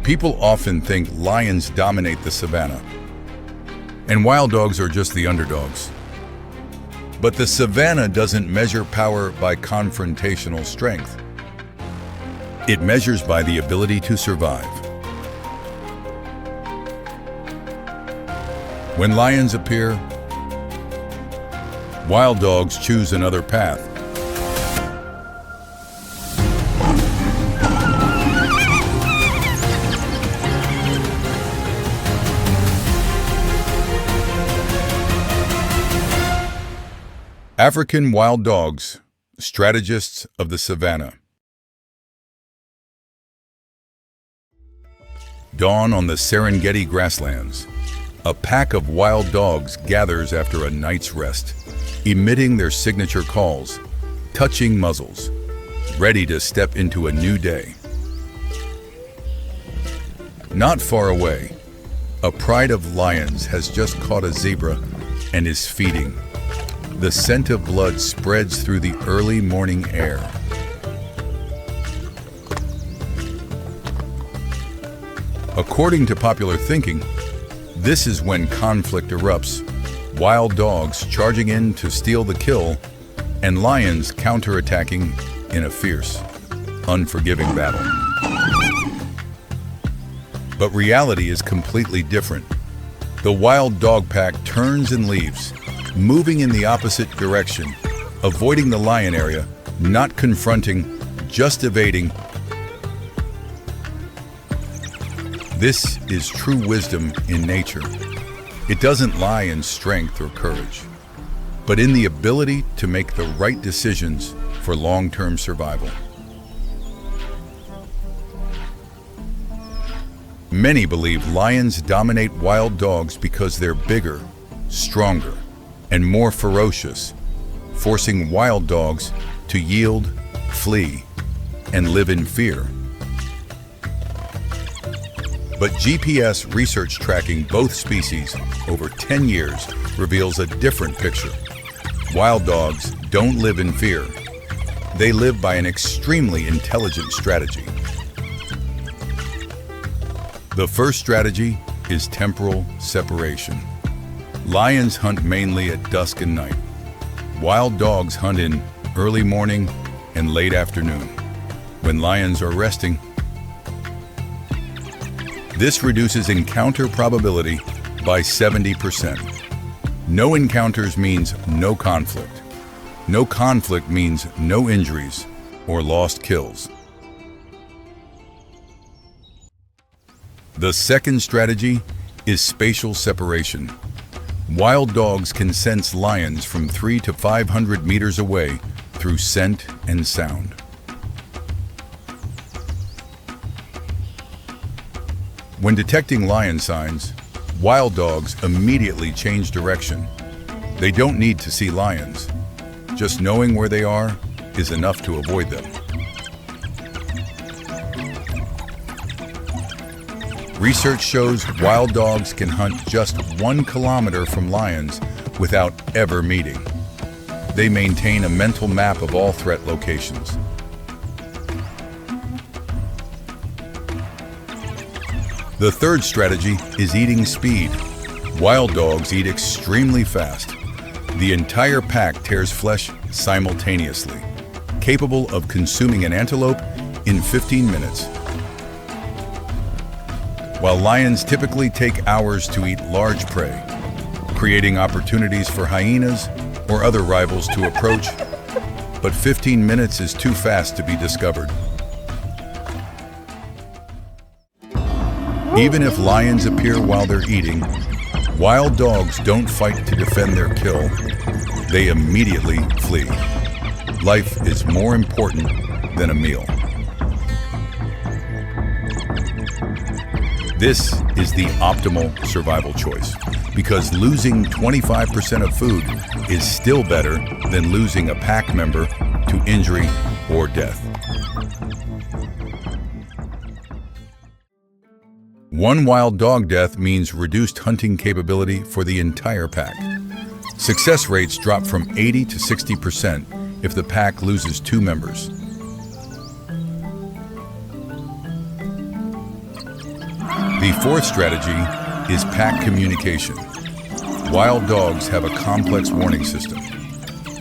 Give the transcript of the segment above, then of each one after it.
People often think lions dominate the savannah, and wild dogs are just the underdogs. But the savannah doesn't measure power by confrontational strength. It measures by the ability to survive. When lions appear, wild dogs choose another path. African wild dogs, strategists of the savannah. Dawn on the Serengeti grasslands. A pack of wild dogs gathers after a night's rest, emitting their signature calls, touching muzzles, ready to step into a new day. Not far away, a pride of lions has just caught a zebra and is feeding. The scent of blood spreads through the early morning air. According to popular thinking, this is when conflict erupts, wild dogs charging in to steal the kill, and lions counterattacking in a fierce, unforgiving battle. But reality is completely different. The wild dog pack turns and leaves, moving in the opposite direction, avoiding the lion area, not confronting, just evading. This is true wisdom in nature. It doesn't lie in strength or courage, but in the ability to make the right decisions for long-term survival. Many believe lions dominate wild dogs because they're bigger, stronger, and more ferocious, forcing wild dogs to yield, flee, and live in fear. But GPS research tracking both species over 10 years reveals a different picture. Wild dogs don't live in fear. They live by an extremely intelligent strategy. The first strategy is temporal separation. Lions hunt mainly at dusk and night. Wild dogs hunt in early morning and late afternoon, when lions are resting. This reduces encounter probability by 70%. No encounters means no conflict. No conflict means no injuries or lost kills. The second strategy is spatial separation. Wild dogs can sense lions from 300 to 500 meters away through scent and sound. When detecting lion signs, wild dogs immediately change direction. They don't need to see lions. Just knowing where they are is enough to avoid them. Research shows wild dogs can hunt just 1 kilometer from lions without ever meeting. They maintain a mental map of all threat locations. The third strategy is eating speed. Wild dogs eat extremely fast. The entire pack tears flesh simultaneously, capable of consuming an antelope in 15 minutes. While lions typically take hours to eat large prey, creating opportunities for hyenas or other rivals to approach, but 15 minutes is too fast to be discovered. Even if lions appear while they're eating, wild dogs don't fight to defend their kill. They immediately flee. Life is more important than a meal. This is the optimal survival choice, because losing 25% of food is still better than losing a pack member to injury or death. One wild dog death means reduced hunting capability for the entire pack. Success rates drop from 80 to 60% if the pack loses 2 members. The fourth strategy is pack communication. Wild dogs have a complex warning system.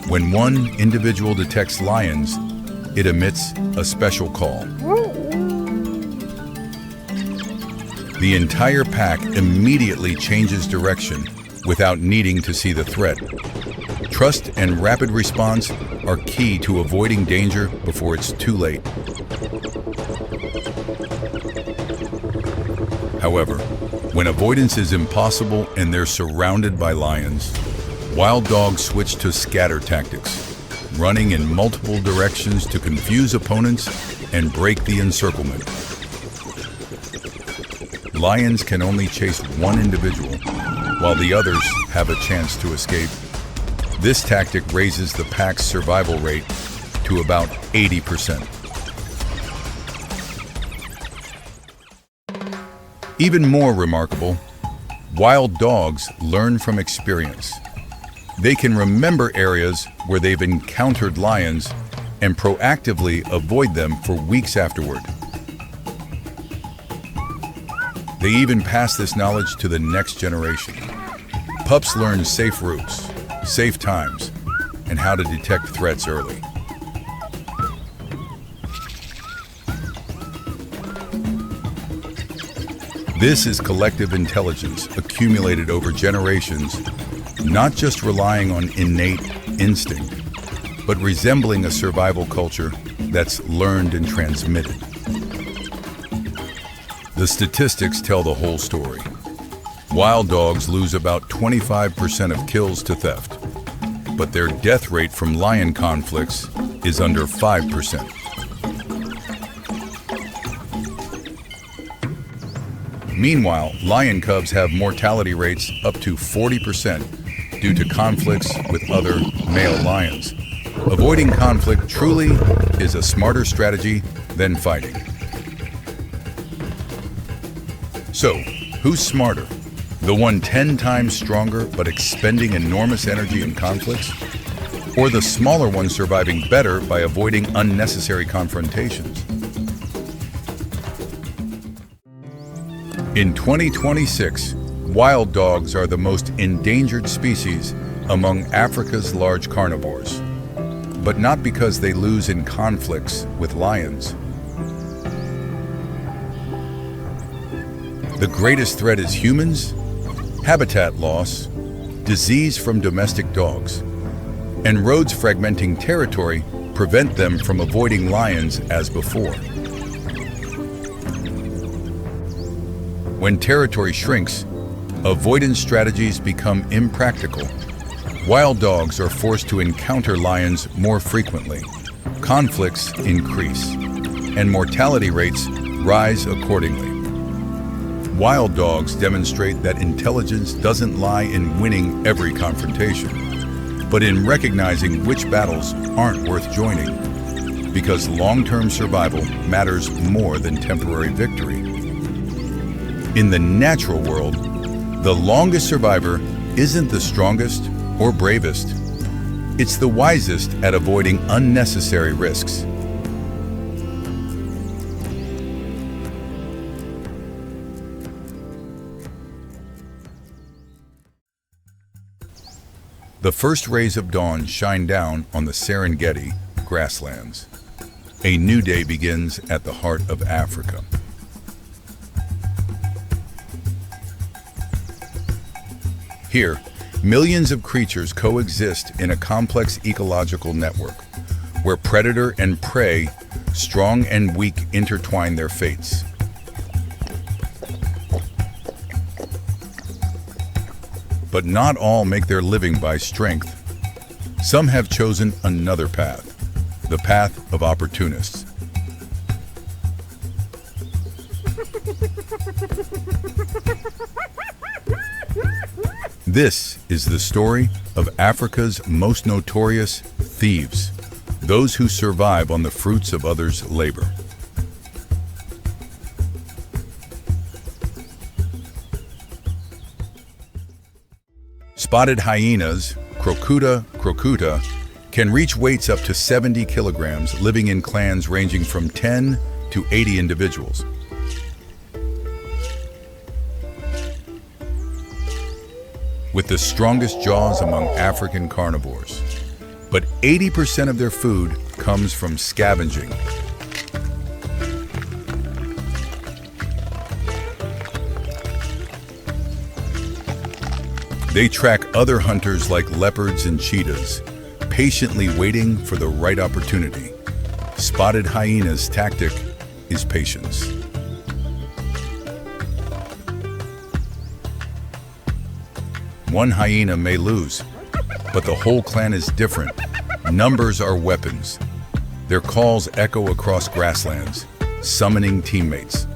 When one individual detects lions, it emits a special call. The entire pack immediately changes direction without needing to see the threat. Trust and rapid response are key to avoiding danger before it's too late. However, when avoidance is impossible and they're surrounded by lions, wild dogs switch to scatter tactics, running in multiple directions to confuse opponents and break the encirclement. Lions can only chase one individual, while the others have a chance to escape. This tactic raises the pack's survival rate to about 80%. Even more remarkable, wild dogs learn from experience. They can remember areas where they've encountered lions and proactively avoid them for weeks afterward. They even pass this knowledge to the next generation. Pups learn safe routes, safe times, and how to detect threats early. This is collective intelligence accumulated over generations, not just relying on innate instinct, but resembling a survival culture that's learned and transmitted. The statistics tell the whole story. Wild dogs lose about 25% of kills to theft, but their death rate from lion conflicts is under 5%. Meanwhile, lion cubs have mortality rates up to 40% due to conflicts with other male lions. Avoiding conflict truly is a smarter strategy than fighting. So, who's smarter? The one 10 times stronger but expending enormous energy in conflicts? Or the smaller one surviving better by avoiding unnecessary confrontations? In 2026, wild dogs are the most endangered species among Africa's large carnivores, but not because they lose in conflicts with lions. The greatest threat is humans, habitat loss, disease from domestic dogs, and roads fragmenting territory prevent them from avoiding lions as before. When territory shrinks, avoidance strategies become impractical. Wild dogs are forced to encounter lions more frequently. Conflicts increase, and mortality rates rise accordingly. Wild dogs demonstrate that intelligence doesn't lie in winning every confrontation, but in recognizing which battles aren't worth joining, because long-term survival matters more than temporary victory. In the natural world, the longest survivor isn't the strongest or bravest. It's the wisest at avoiding unnecessary risks. The first rays of dawn shine down on the Serengeti grasslands. A new day begins at the heart of Africa. Here, millions of creatures coexist in a complex ecological network, where predator and prey, strong and weak, intertwine their fates. But not all make their living by strength. Some have chosen another path, the path of opportunists. This is the story of Africa's most notorious thieves, those who survive on the fruits of others' labor. Spotted hyenas, Crocuta crocuta, can reach weights up to 70 kilograms, living in clans ranging from 10 to 80 individuals. with the strongest jaws among African carnivores. But 80% of their food comes from scavenging. They track other hunters like leopards and cheetahs, patiently waiting for the right opportunity. Spotted hyena's tactic is patience. One hyena may lose, but the whole clan is different. Numbers are weapons. Their calls echo across grasslands, summoning teammates.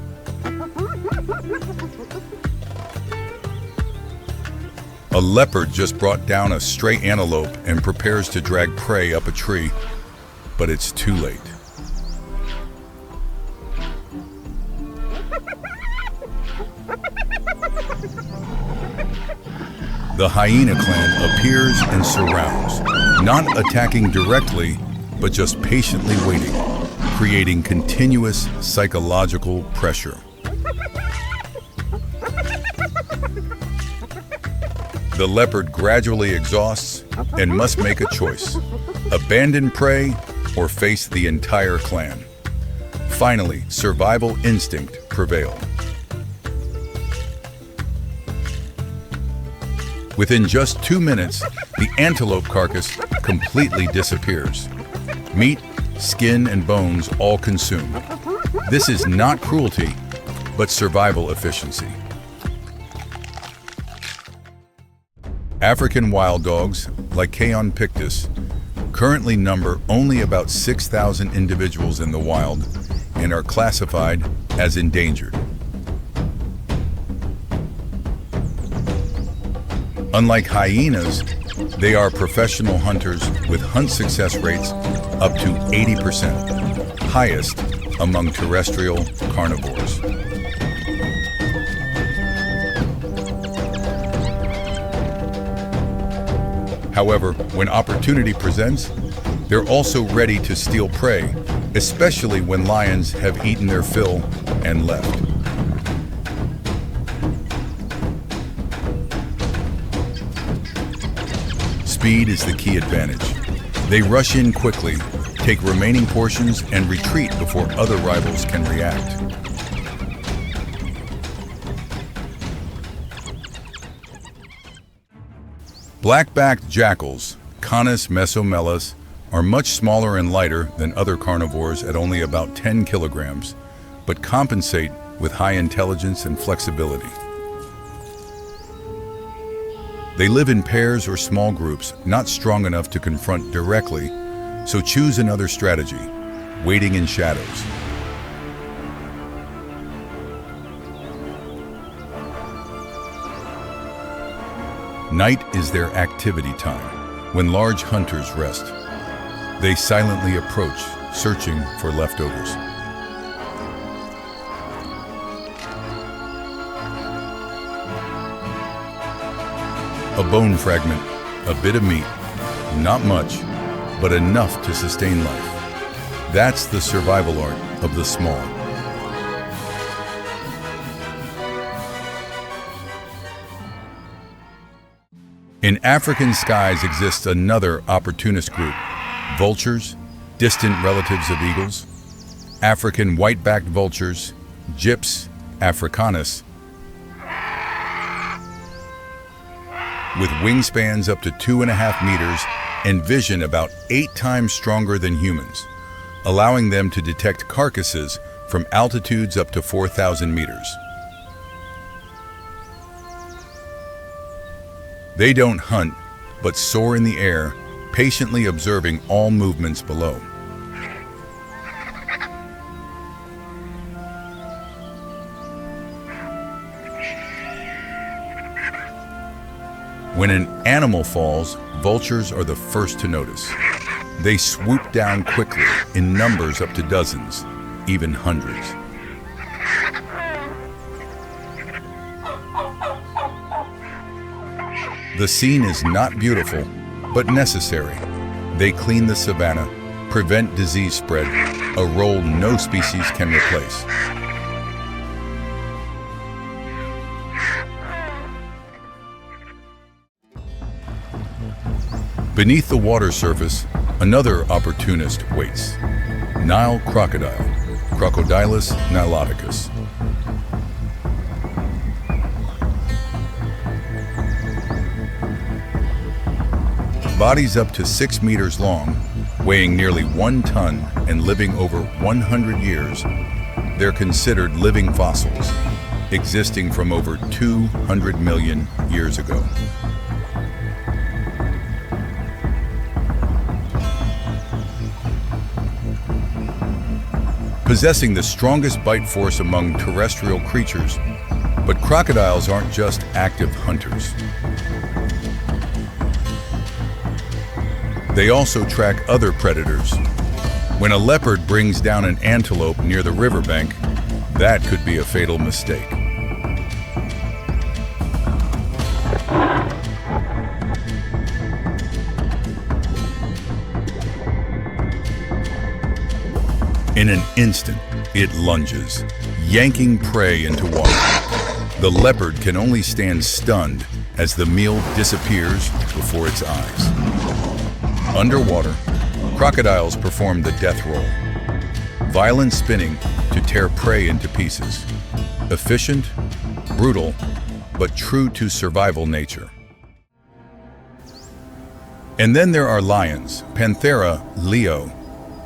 A leopard just brought down a stray antelope and prepares to drag prey up a tree, but it's too late. The hyena clan appears and surrounds, not attacking directly, but just patiently waiting, creating continuous psychological pressure. The leopard gradually exhausts and must make a choice: abandon prey or face the entire clan. Finally, survival instinct prevailed. Within just 2 minutes, the antelope carcass completely disappears. Meat, skin, and bones all consumed. This is not cruelty, but survival efficiency. African wild dogs, like Caon pictus, currently number only about 6,000 individuals in the wild and are classified as endangered. Unlike hyenas, they are professional hunters with hunt success rates up to 80%, highest among terrestrial carnivores. However, when opportunity presents, they're also ready to steal prey, especially when lions have eaten their fill and left. Speed is the key advantage. They rush in quickly, take remaining portions, and retreat before other rivals can react. Black-backed jackals, Canis mesomelas, are much smaller and lighter than other carnivores at only about 10 kilograms, but compensate with high intelligence and flexibility. They live in pairs or small groups, not strong enough to confront directly, so choose another strategy: waiting in shadows. Night is their activity time, when large hunters rest. They silently approach, searching for leftovers. A bone fragment, a bit of meat, not much, but enough to sustain life. That's the survival art of the small. In African skies exists another opportunist group: vultures, distant relatives of eagles. African white-backed vultures, Gyps africanus, with wingspans up to 2.5 meters and vision about 8 times stronger than humans, allowing them to detect carcasses from altitudes up to 4,000 meters. They don't hunt, but soar in the air, patiently observing all movements below. When an animal falls, vultures are the first to notice. They swoop down quickly, in numbers up to dozens, even hundreds. The scene is not beautiful, but necessary. They clean the savanna, prevent disease spread, a role no species can replace. Beneath the water surface, another opportunist waits. Nile crocodile, Crocodilus niloticus. Bodies up to 6 meters long, weighing nearly 1 ton and living over 100 years, they're considered living fossils, existing from over 200 million years ago. Possessing the strongest bite force among terrestrial creatures, but crocodiles aren't just active hunters. They also track other predators. When a leopard brings down an antelope near the riverbank, that could be a fatal mistake. In an instant, it lunges, yanking prey into water. The leopard can only stand stunned as the meal disappears before its eyes. Underwater, crocodiles perform the death roll, violent spinning to tear prey into pieces. Efficient, brutal, but true to survival nature. And then there are lions, Panthera leo,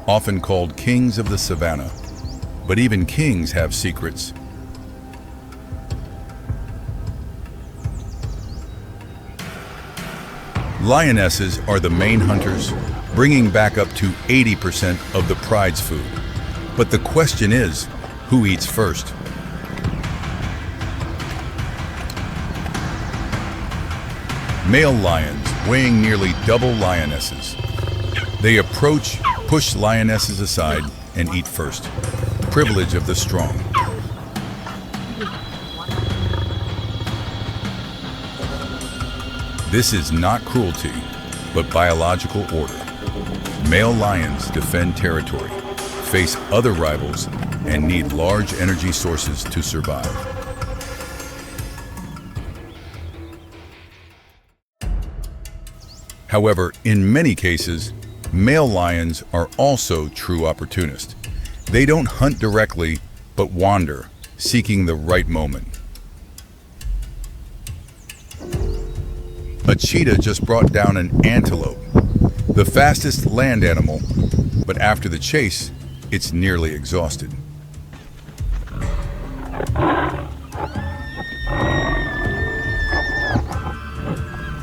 often called kings of the savannah. But even kings have secrets. Lionesses are the main hunters, bringing back up to 80% of the pride's food. But the question is, who eats first? Male lions, weighing nearly double lionesses. They approach, push lionesses aside, and eat first. Privilege of the strong. This is not cruelty, but biological order. Male lions defend territory, face other rivals, and need large energy sources to survive. However, in many cases, male lions are also true opportunists. They don't hunt directly, but wander, seeking the right moment. A cheetah just brought down an antelope, the fastest land animal, but after the chase, it's nearly exhausted.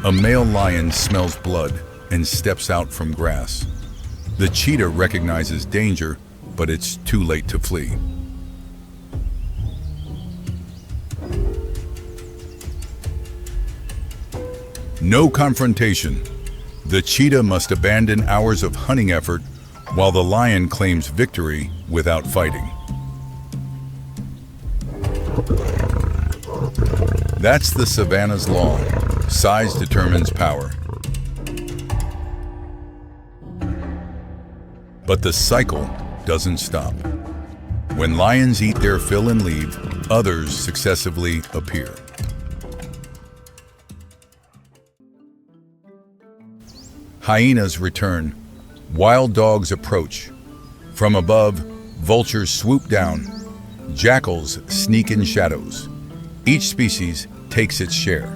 A male lion smells blood and steps out from grass. The cheetah recognizes danger, but it's too late to flee. No confrontation. The cheetah must abandon hours of hunting effort while the lion claims victory without fighting. That's the savannah's law. Size determines power. But the cycle doesn't stop. When lions eat their fill and leave, others successively appear. Hyenas return. Wild dogs approach. From above, vultures swoop down. Jackals sneak in shadows. Each species takes its share.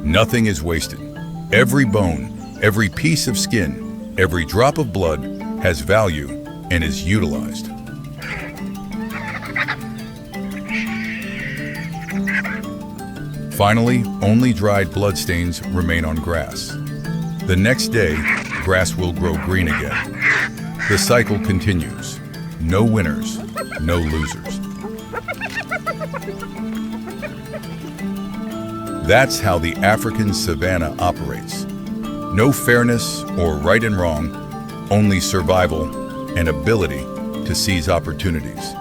Nothing is wasted. Every bone, every piece of skin, every drop of blood has value and is utilized. Finally, only dried bloodstains remain on grass. The next day, grass will grow green again. The cycle continues. No winners, no losers. That's how the African savanna operates. No fairness or right and wrong, only survival and ability to seize opportunities.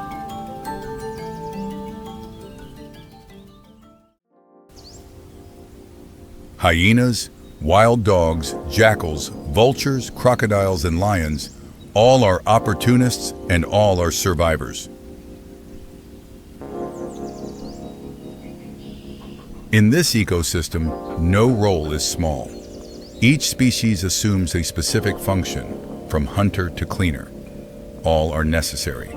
Hyenas, wild dogs, jackals, vultures, crocodiles, and lions, all are opportunists and all are survivors. In this ecosystem, no role is small. Each species assumes a specific function, from hunter to cleaner. All are necessary.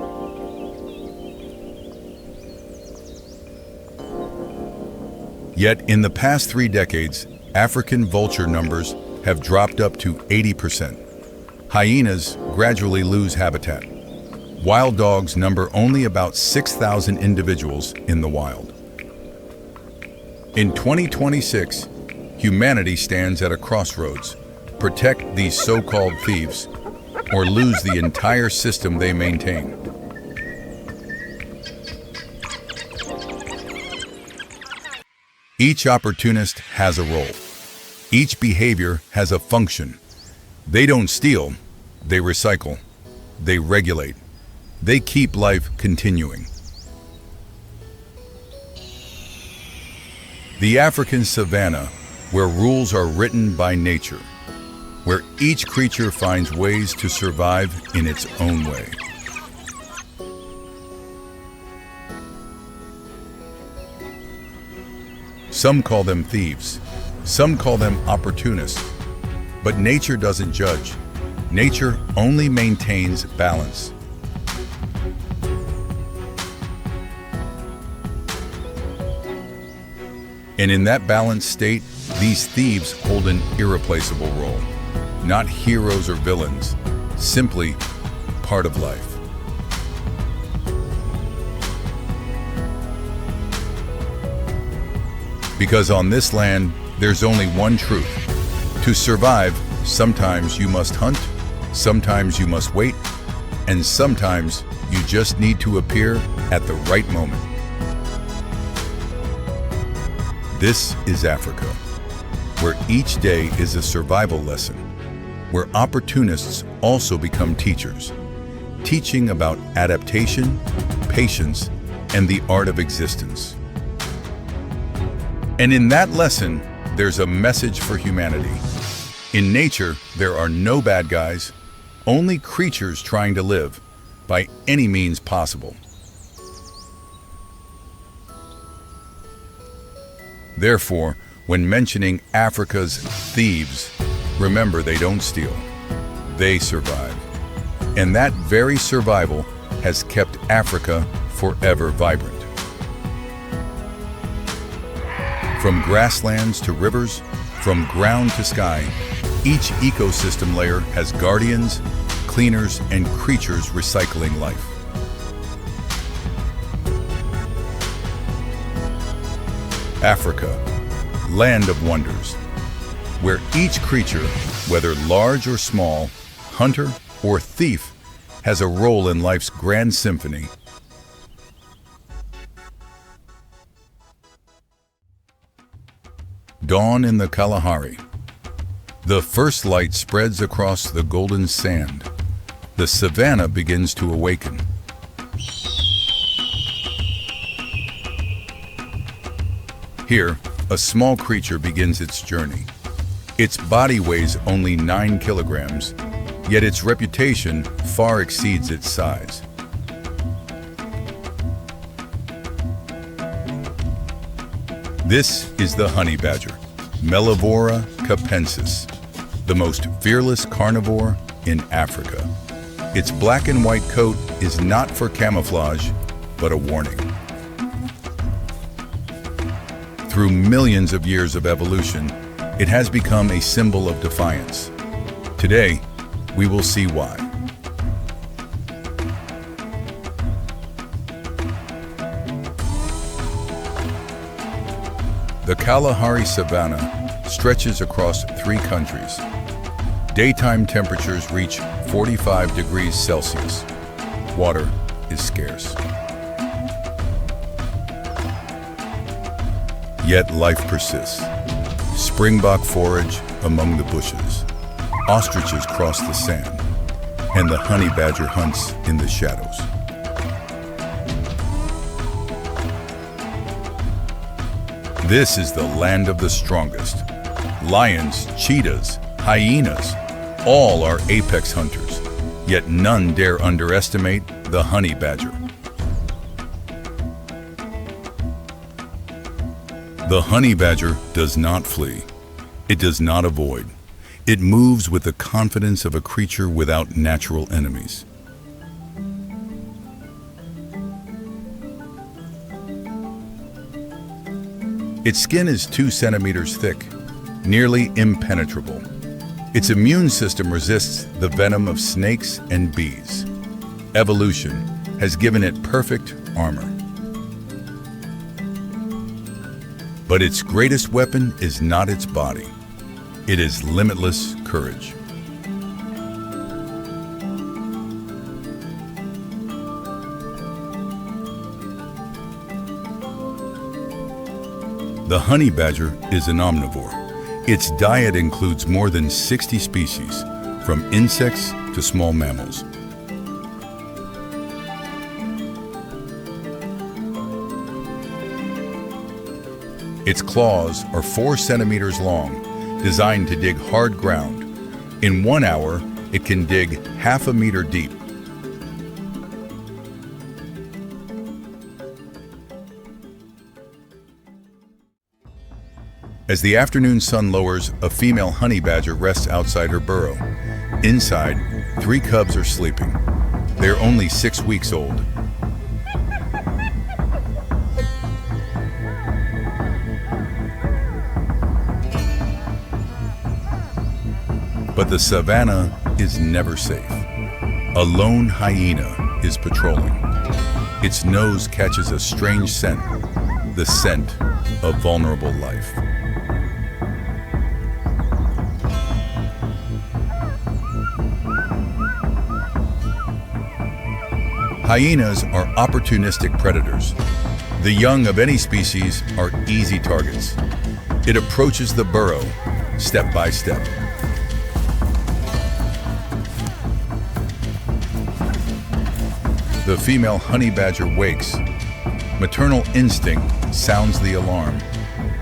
Yet, in the past 3 decades, African vulture numbers have dropped up to 80%. Hyenas gradually lose habitat. Wild dogs number only about 6,000 individuals in the wild. In 2026, humanity stands at a crossroads. Protect these so-called thieves, or lose the entire system they maintain. Each opportunist has a role. Each behavior has a function. They don't steal, they recycle, they regulate, they keep life continuing. The African savanna, where rules are written by nature, where each creature finds ways to survive in its own way. Some call them thieves, some call them opportunists, but nature doesn't judge. Nature only maintains balance. And in that balanced state, these thieves hold an irreplaceable role. Not heroes or villains, simply part of life. Because on this land, there's only one truth. To survive, sometimes you must hunt, sometimes you must wait, and sometimes you just need to appear at the right moment. This is Africa, where each day is a survival lesson, where opportunists also become teachers, teaching about adaptation, patience, and the art of existence. And in that lesson, there's a message for humanity. In nature, there are no bad guys, only creatures trying to live by any means possible. Therefore, when mentioning Africa's thieves, remember they don't steal, they survive. And that very survival has kept Africa forever vibrant. From grasslands to rivers, from ground to sky, each ecosystem layer has guardians, cleaners, and creatures recycling life. Africa, land of wonders, where each creature, whether large or small, hunter or thief, has a role in life's grand symphony. Dawn in the Kalahari. The first light spreads across the golden sand. The savanna begins to awaken. Here, a small creature begins its journey. Its body weighs only 9 kilograms, yet its reputation far exceeds its size. This is the honey badger, Mellivora capensis, the most fearless carnivore in Africa. Its black and white coat is not for camouflage, but a warning. Through millions of years of evolution, it has become a symbol of defiance. Today, we will see why. The Kalahari Savanna stretches across 3 countries. Daytime temperatures reach 45 degrees Celsius. Water is scarce. Yet life persists. Springbok forage among the bushes. Ostriches cross the sand, and the honey badger hunts in the shadows. This is the land of the strongest. Lions, cheetahs, hyenas, all are apex hunters, yet none dare underestimate the honey badger. The honey badger does not flee. It does not avoid. It moves with the confidence of a creature without natural enemies. Its skin is 2 centimeters thick, nearly impenetrable. Its immune system resists the venom of snakes and bees. Evolution has given it perfect armor. But its greatest weapon is not its body. It is limitless courage. The honey badger is an omnivore. Its diet includes more than 60 species, from insects to small mammals. Its claws are 4 centimeters long, designed to dig hard ground. In 1 hour, it can dig half a meter deep. As the afternoon sun lowers, a female honey badger rests outside her burrow. Inside, 3 cubs are sleeping. They're only 6 weeks old. But the savannah is never safe. A lone hyena is patrolling. Its nose catches a strange scent, the scent of vulnerable life. Hyenas are opportunistic predators. The young of any species are easy targets. It approaches the burrow, step by step. The female honey badger wakes. Maternal instinct sounds the alarm.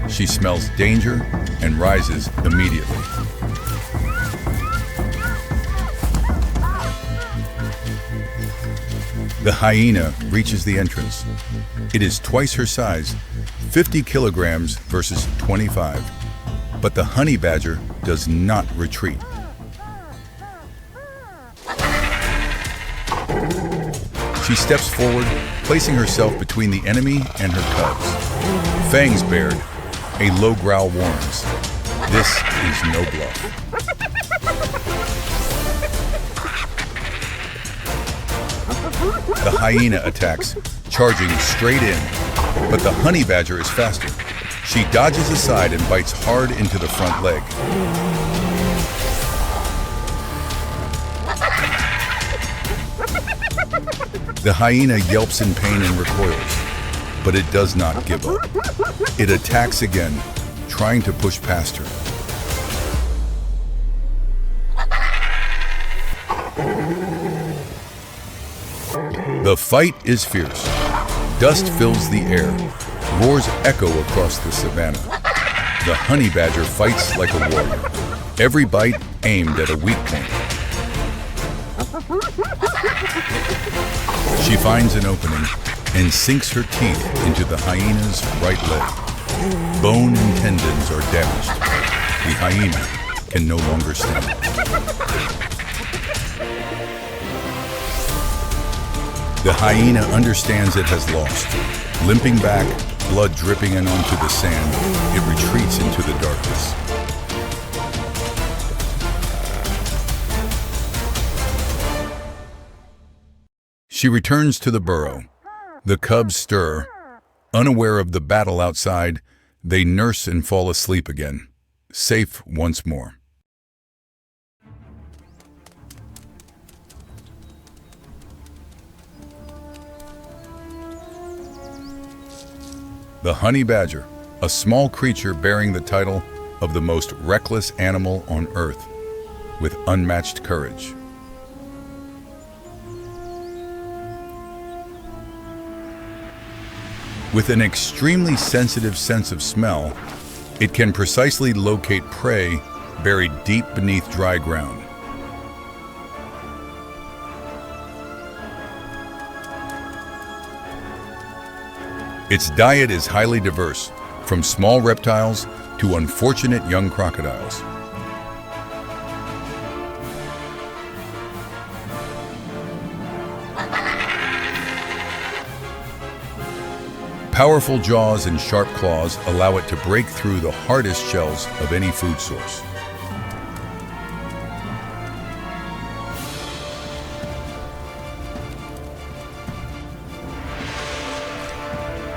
She smells danger and rises immediately. The hyena reaches the entrance. It is twice her size, 50 kilograms versus 25. But the honey badger does not retreat. She steps forward, placing herself between the enemy and her cubs. Fangs bared, a low growl warns. This is no bluff. The hyena attacks, charging straight in, but the honey badger is faster. She dodges aside and bites hard into the front leg. The hyena yelps in pain and recoils, but it does not give up. It attacks again, trying to push past her. The fight is fierce. Dust fills the air. Roars echo across the savannah. The honey badger fights like a warrior. Every bite aimed at a weak point. She finds an opening and sinks her teeth into the hyena's right leg. Bone and tendons are damaged. The hyena can no longer stand. The hyena understands it has lost. Limping back, blood dripping in onto the sand, it retreats into the darkness. She returns to the burrow. The cubs stir. Unaware of the battle outside, they nurse and fall asleep again, safe once more. The honey badger, a small creature bearing the title of the most reckless animal on Earth, with unmatched courage. With an extremely sensitive sense of smell, it can precisely locate prey buried deep beneath dry ground. Its diet is highly diverse, from small reptiles to unfortunate young crocodiles. Powerful jaws and sharp claws allow it to break through the hardest shells of any food source.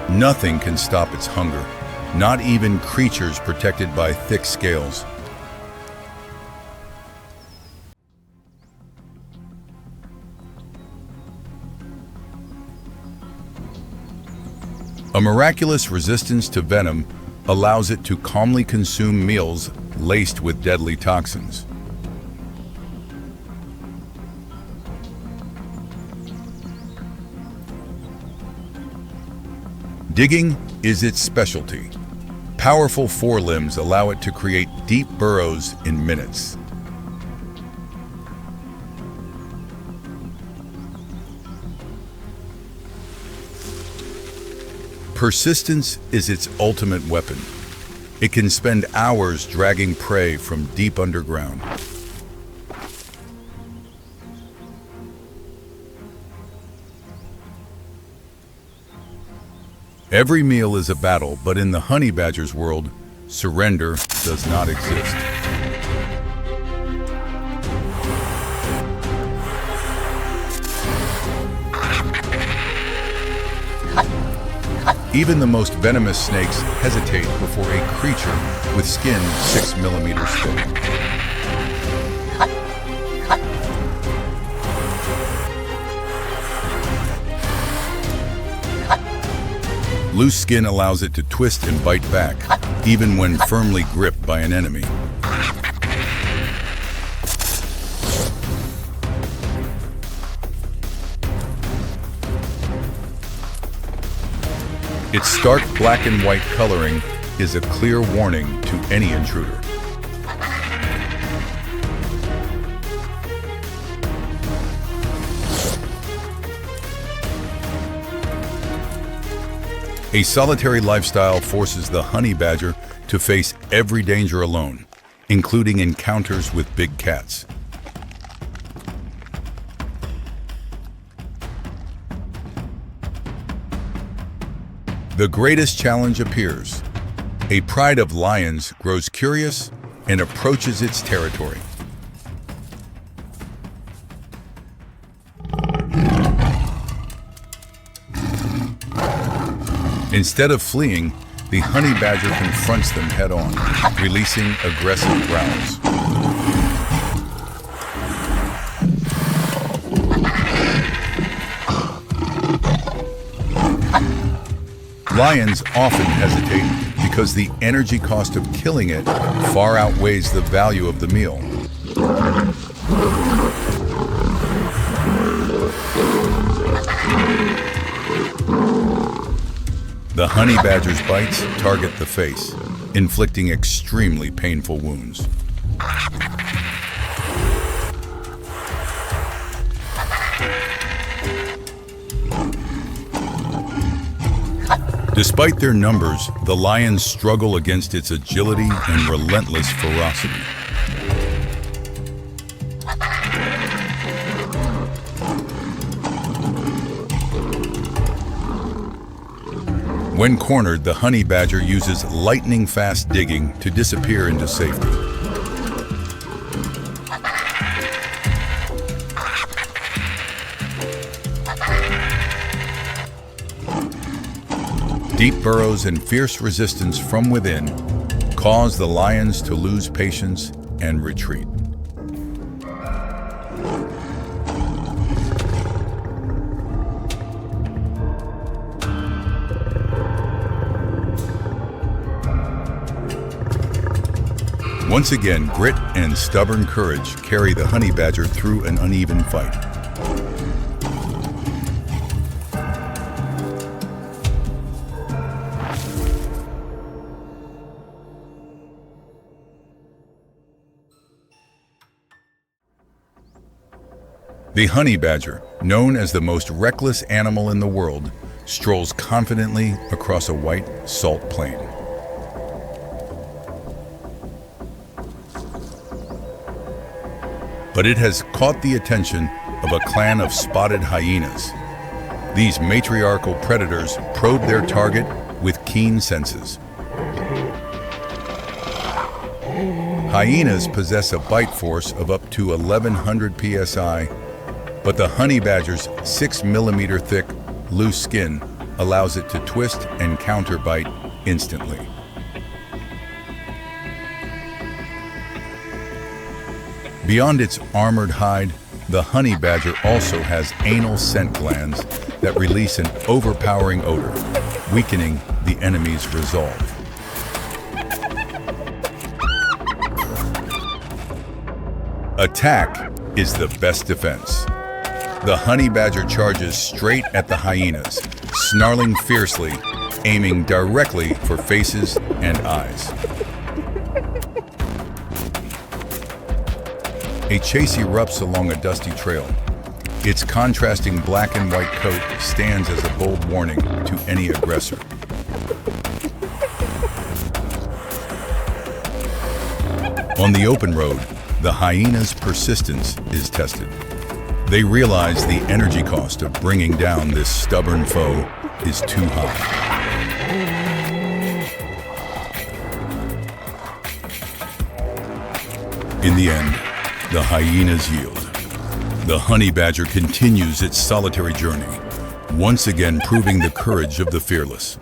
Nothing can stop its hunger, not even creatures protected by thick scales. A miraculous resistance to venom allows it to calmly consume meals laced with deadly toxins. Digging is its specialty. Powerful forelimbs allow it to create deep burrows in minutes. Persistence is its ultimate weapon. It can spend hours dragging prey from deep underground. Every meal is a battle, but in the honey badger's world, surrender does not exist. Even the most venomous snakes hesitate before a creature with skin 6 millimeters thick. Loose skin allows it to twist and bite back, even when firmly gripped by an enemy. Its stark black and white coloring is a clear warning to any intruder. A solitary lifestyle forces the honey badger to face every danger alone, including encounters with big cats. The greatest challenge appears. A pride of lions grows curious and approaches its territory. Instead of fleeing, the honey badger confronts them head-on, releasing aggressive growls. Lions often hesitate because the energy cost of killing it far outweighs the value of the meal. The honey badger's bites target the face, inflicting extremely painful wounds. Despite their numbers, the lions struggle against its agility and relentless ferocity. When cornered, the honey badger uses lightning-fast digging to disappear into safety. Deep burrows and fierce resistance from within cause the lions to lose patience and retreat. Once again, grit and stubborn courage carry the honey badger through an uneven fight. The honey badger, known as the most reckless animal in the world, strolls confidently across a white salt plain. but it has caught the attention of a clan of spotted hyenas. These matriarchal predators probe their target with keen senses. Hyenas possess a bite force of up to 1,100 psi, but the honey badger's 6 millimeter thick, loose skin allows it to twist and counter-bite instantly. Beyond its armored hide, the honey badger also has anal scent glands that release an overpowering odor, weakening the enemy's resolve. Attack is the best defense. The honey badger charges straight at the hyenas, snarling fiercely, aiming directly for faces and eyes. A chase erupts along a dusty trail. Its contrasting black and white coat stands as a bold warning to any aggressor. On the open road, the hyena's persistence is tested. They realize the energy cost of bringing down this stubborn foe is too high. In the end, the hyenas yield. The honey badger continues its solitary journey, once again proving the courage of the fearless.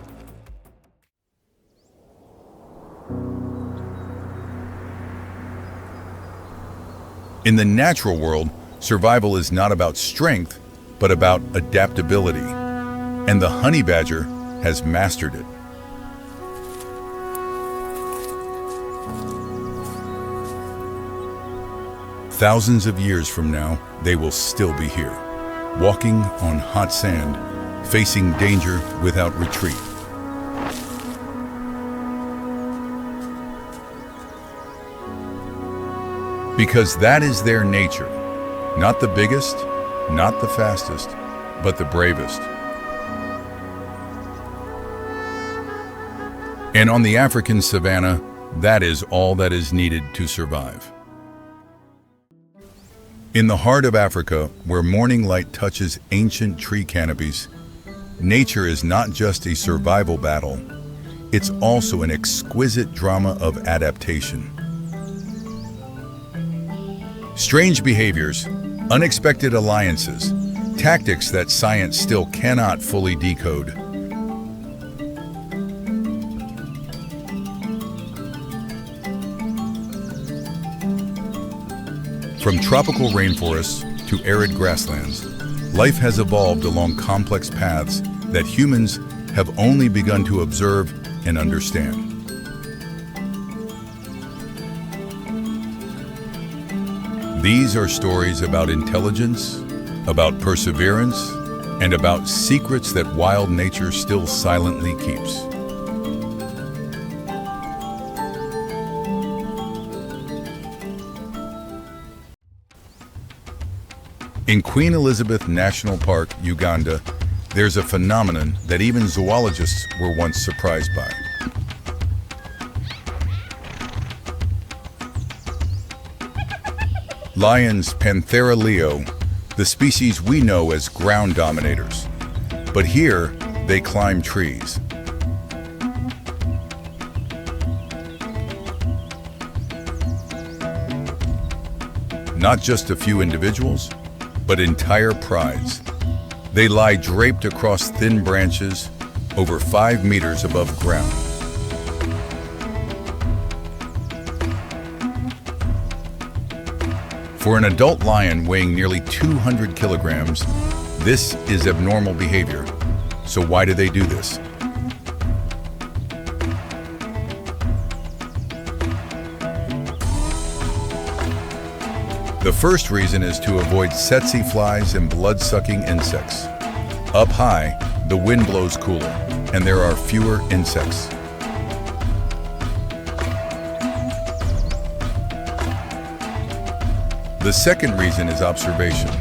In the natural world, survival is not about strength, but about adaptability, and the honey badger has mastered it. Thousands of years from now, they will still be here, walking on hot sand, facing danger without retreat. Because that is their nature. Not the biggest, not the fastest, but the bravest. And on the African savanna, that is all that is needed to survive. In the heart of Africa, where morning light touches ancient tree canopies, nature is not just a survival battle, it's also an exquisite drama of adaptation. Strange behaviors, unexpected alliances, tactics that science still cannot fully decode. From tropical rainforests to arid grasslands, life has evolved along complex paths that humans have only begun to observe and understand. These are stories about intelligence, about perseverance, and about secrets that wild nature still silently keeps. In Queen Elizabeth National Park, Uganda, there's a phenomenon that even zoologists were once surprised by. Lions Panthera leo, the species we know as ground dominators. But here, they climb trees. Not just a few individuals, but entire prides. They lie draped across thin branches, over 5 meters above ground. For an adult lion weighing nearly 200 kilograms, this is abnormal behavior. So why do they do this? The first reason is to avoid tsetse flies and blood-sucking insects. Up high, the wind blows cooler, and there are fewer insects. The second reason is observation.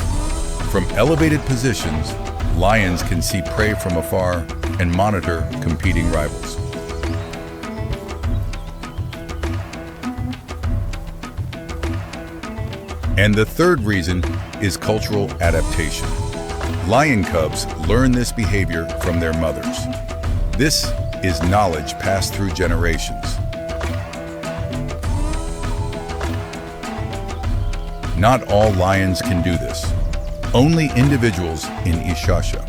From elevated positions, lions can see prey from afar and monitor competing rivals. And the third reason is cultural adaptation. Lion cubs learn this behavior from their mothers. This is knowledge passed through generations. Not all lions can do this. Only individuals in Ishasha.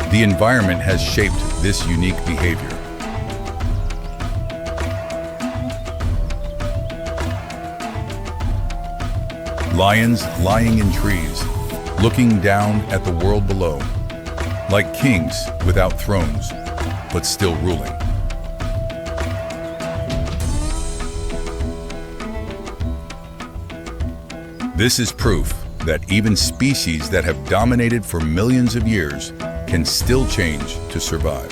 The environment has shaped this unique behavior. Lions lying in trees, looking down at the world below, like kings without thrones, but still ruling. This is proof that even species that have dominated for millions of years can still change to survive.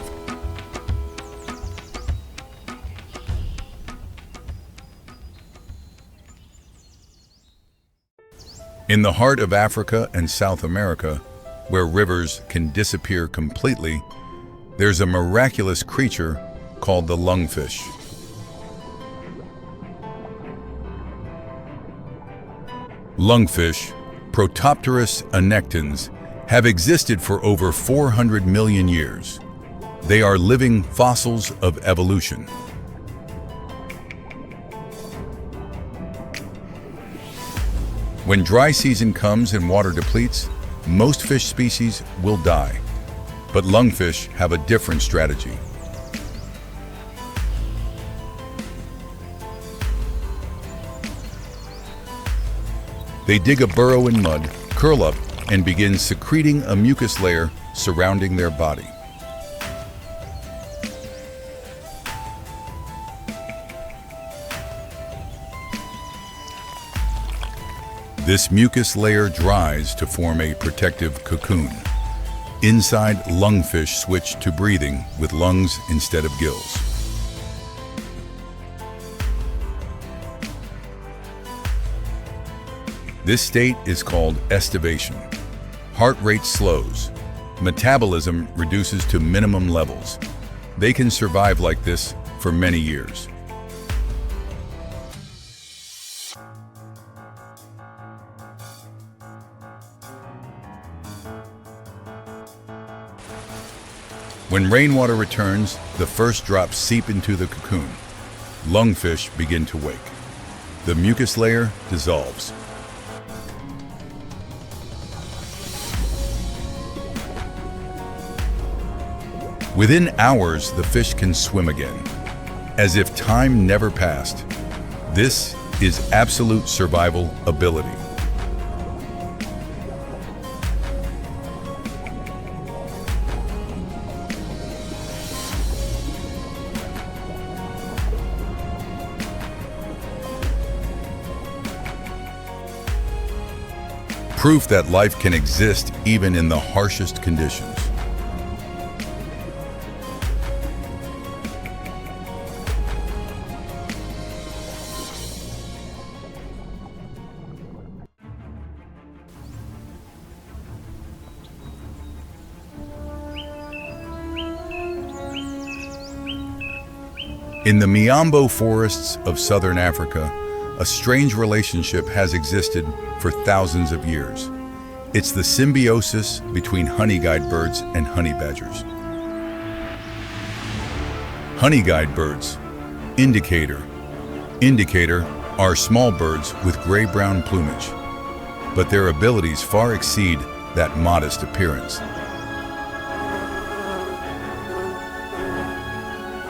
In the heart of Africa and South America, where rivers can disappear completely, there's a miraculous creature called the lungfish. Lungfish, Protopterus annectans, have existed for over 400 million years. They are living fossils of evolution. When dry season comes and water depletes, most fish species will die. But lungfish have a different strategy. They dig a burrow in mud, curl up, and begin secreting a mucus layer surrounding their body. This mucus layer dries to form a protective cocoon. Inside, lungfish switch to breathing with lungs instead of gills. This state is called estivation. Heart rate slows. Metabolism reduces to minimum levels. They can survive like this for many years. When rainwater returns, the first drops seep into the cocoon. Lungfish begin to wake. The mucus layer dissolves. Within hours, the fish can swim again, as if time never passed. This is absolute survival ability. Proof that life can exist even in the harshest conditions. In the Miombo forests of southern Africa, a strange relationship has existed for thousands of years. It's the symbiosis between honey-guide birds and honey badgers. Honey-guide birds, indicator, are small birds with gray-brown plumage, but their abilities far exceed that modest appearance.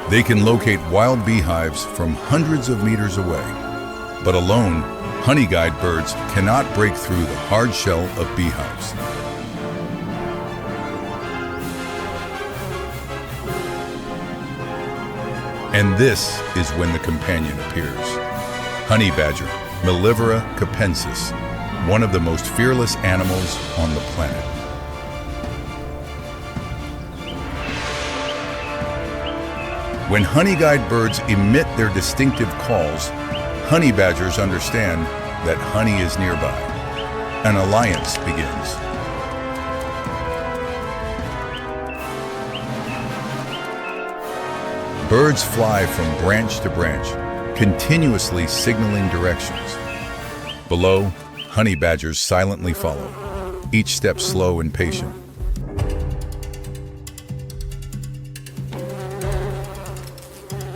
They can locate wild beehives from hundreds of meters away, but alone, honey-guide birds cannot break through the hard shell of beehives. And this is when the companion appears. Honey badger, Mellivora capensis, one of the most fearless animals on the planet. When honey-guide birds emit their distinctive calls, honey badgers understand that honey is nearby. An alliance begins. Birds fly from branch to branch, continuously signaling directions. Below, honey badgers silently follow, each step slow and patient.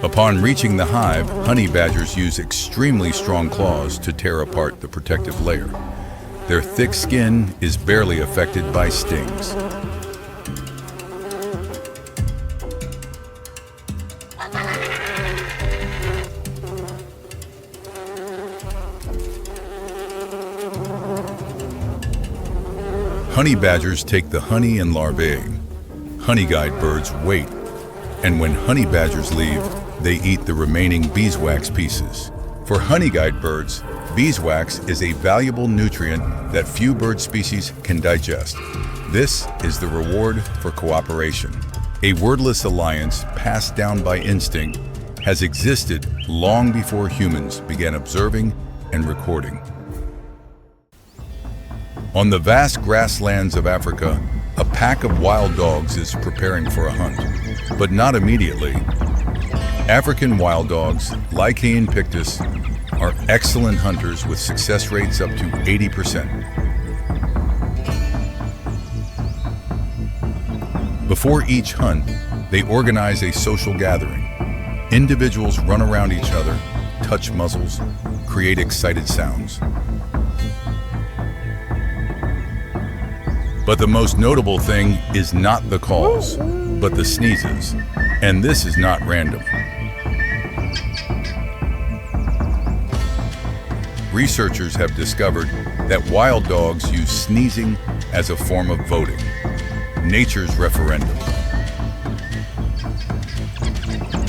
Upon reaching the hive, honey badgers use extremely strong claws to tear apart the protective layer. Their thick skin is barely affected by stings. Honey badgers take the honey and larvae. Honey guide birds wait, and when honey badgers leave, they eat the remaining beeswax pieces. For honey guide birds, beeswax is a valuable nutrient that few bird species can digest. This is the reward for cooperation. A wordless alliance passed down by instinct has existed long before humans began observing and recording. On the vast grasslands of Africa, a pack of wild dogs is preparing for a hunt, but not immediately. African wild dogs, Lycaon pictus, are excellent hunters with success rates up to 80%. Before each hunt, they organize a social gathering. Individuals run around each other, touch muzzles, create excited sounds. But the most notable thing is not the calls, but the sneezes. And this is not random. Researchers have discovered that wild dogs use sneezing as a form of voting, nature's referendum.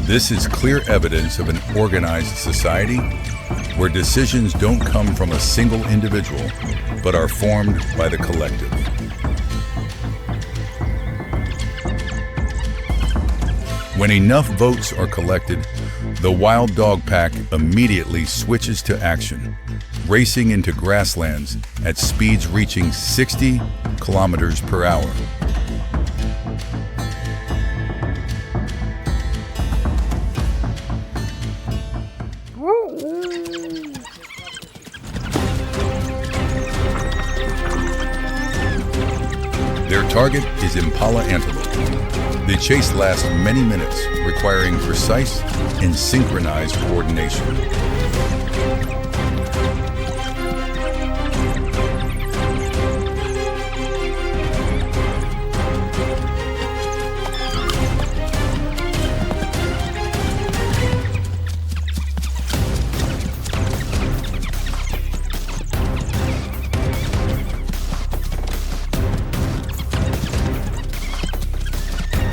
This is clear evidence of an organized society where decisions don't come from a single individual, but are formed by the collective. When enough votes are collected, the wild dog pack immediately switches to action, racing into grasslands at speeds reaching 60 kilometers per hour. Their target is impala antelope. The chase lasts many minutes, requiring precise and synchronized coordination.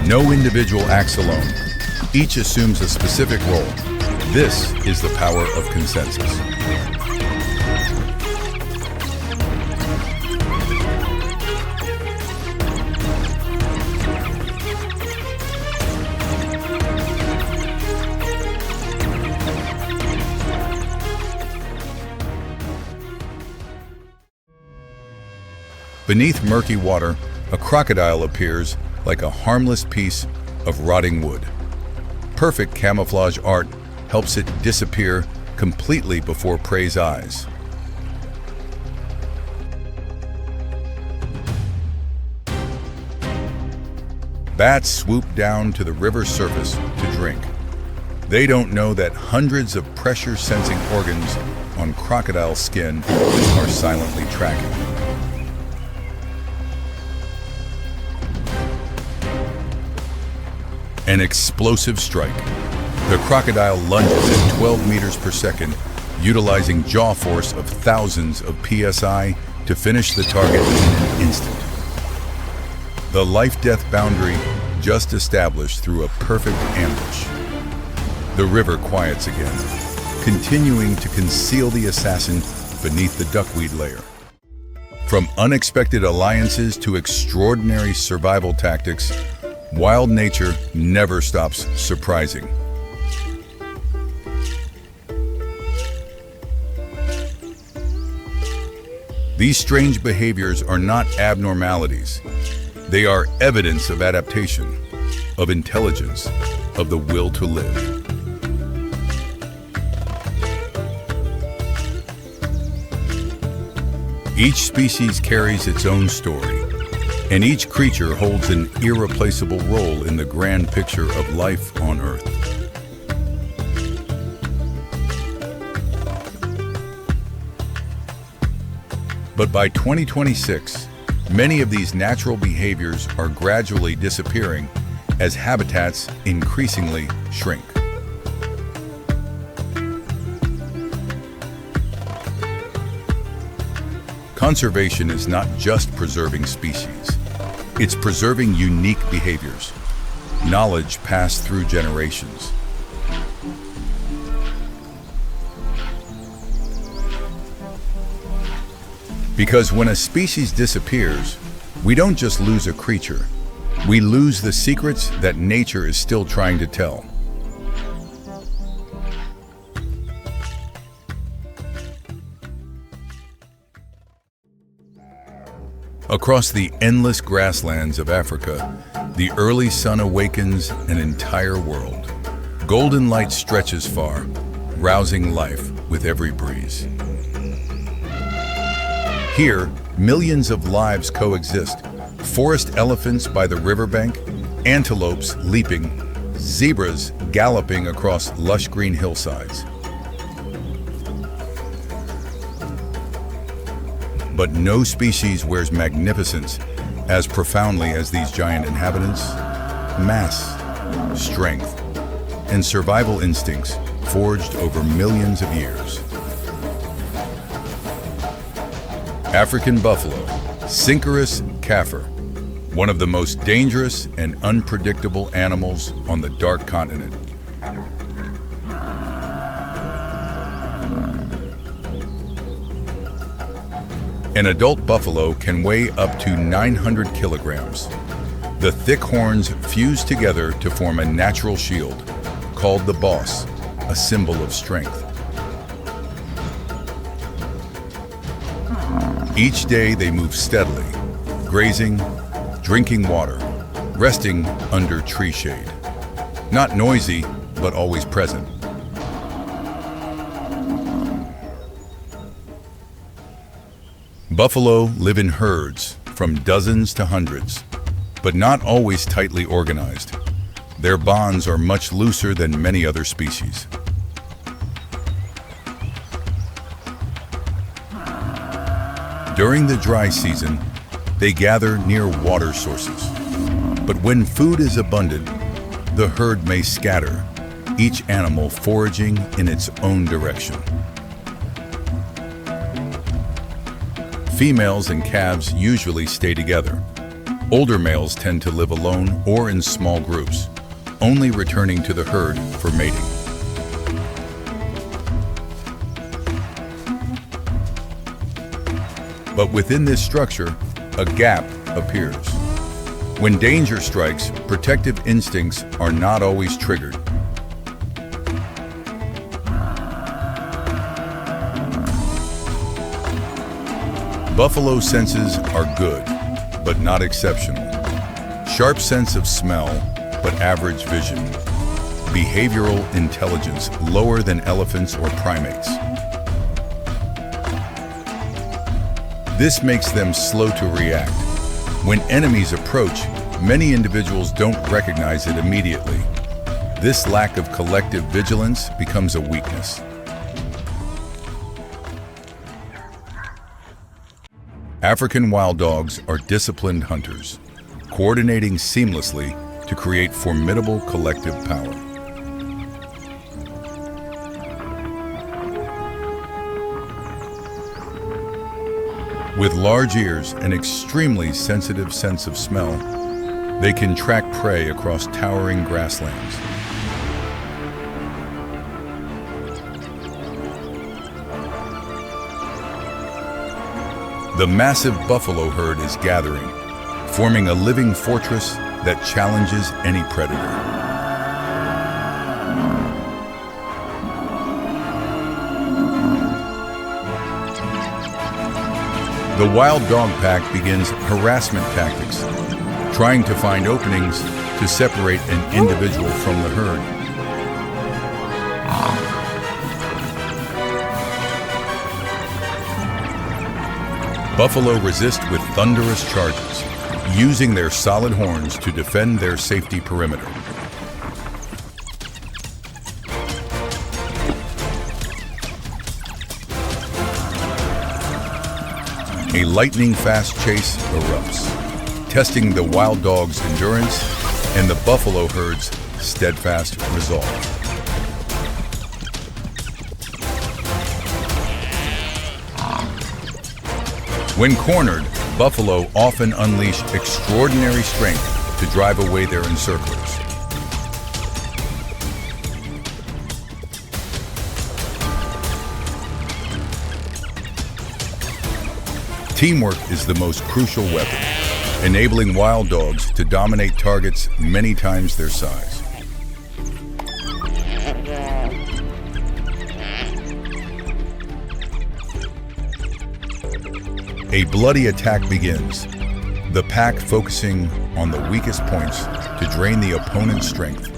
No individual acts alone. Each assumes a specific role. This is the power of consensus. Beneath murky water, a crocodile appears like a harmless piece of rotting wood. Perfect camouflage art helps it disappear completely before prey's eyes. Bats swoop down to the river surface to drink. They don't know that hundreds of pressure-sensing organs on crocodile skin are silently tracking. An explosive strike. The crocodile lunges at 12 meters per second, utilizing jaw force of thousands of PSI to finish the target in an instant. The life-death boundary just established through a perfect ambush. The river quiets again, continuing to conceal the assassin beneath the duckweed layer. From unexpected alliances to extraordinary survival tactics, wild nature never stops surprising. These strange behaviors are not abnormalities. They are evidence of adaptation, of intelligence, of the will to live. Each species carries its own story, and each creature holds an irreplaceable role in the grand picture of life on Earth. But by 2026, many of these natural behaviors are gradually disappearing as habitats increasingly shrink. Conservation is not just preserving species, it's preserving unique behaviors, knowledge passed through generations. Because when a species disappears, we don't just lose a creature, we lose the secrets that nature is still trying to tell. Across the endless grasslands of Africa, the early sun awakens an entire world. Golden light stretches far, rousing life with every breeze. Here, millions of lives coexist. Forest elephants by the riverbank, antelopes leaping, zebras galloping across lush green hillsides. But no species wears magnificence as profoundly as these giant inhabitants. Mass, strength, and survival instincts forged over millions of years. African buffalo, Synchorus kaffir, one of the most dangerous and unpredictable animals on the dark continent. An adult buffalo can weigh up to 900 kilograms. The thick horns fuse together to form a natural shield, called the boss, a symbol of strength. Each day they move steadily, grazing, drinking water, resting under tree shade. Not noisy, but always present. Buffalo live in herds, from dozens to hundreds, but not always tightly organized. Their bonds are much looser than many other species. During the dry season, they gather near water sources. But when food is abundant, the herd may scatter, each animal foraging in its own direction. Females and calves usually stay together. Older males tend to live alone or in small groups, only returning to the herd for mating. But within this structure, a gap appears. When danger strikes, protective instincts are not always triggered. Buffalo senses are good, but not exceptional. Sharp sense of smell, but average vision. Behavioral intelligence lower than elephants or primates. This makes them slow to react. When enemies approach, many individuals don't recognize it immediately. This lack of collective vigilance becomes a weakness. African wild dogs are disciplined hunters, coordinating seamlessly to create formidable collective power. With large ears and extremely sensitive sense of smell, they can track prey across towering grasslands. The massive buffalo herd is gathering, forming a living fortress that challenges any predator. The wild dog pack begins harassment tactics, trying to find openings to separate an individual from the herd. Buffalo resist with thunderous charges, using their solid horns to defend their safety perimeter. A lightning-fast chase erupts, testing the wild dog's endurance and the buffalo herd's steadfast resolve. When cornered, buffalo often unleash extraordinary strength to drive away their encirclers. Teamwork is the most crucial weapon, enabling wild dogs to dominate targets many times their size. A bloody attack begins, the pack focusing on the weakest points to drain the opponent's strength.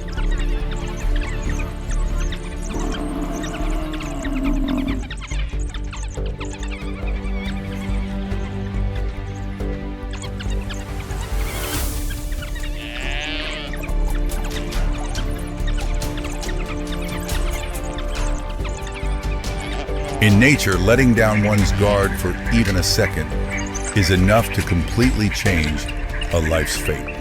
In nature, letting down one's guard for even a second is enough to completely change a life's fate.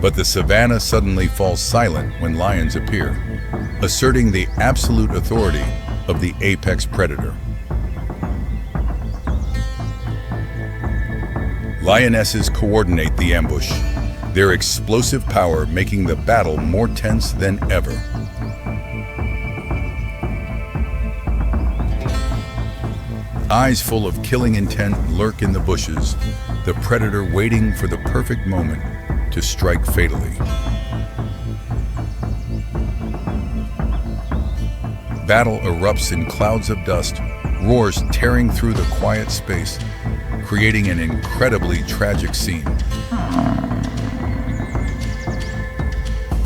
But the savanna suddenly falls silent when lions appear, asserting the absolute authority of the apex predator. Lionesses coordinate the ambush, their explosive power making the battle more tense than ever. Eyes full of killing intent lurk in the bushes, the predator waiting for the perfect moment to strike fatally. Battle erupts in clouds of dust, roars tearing through the quiet space, creating an incredibly tragic scene.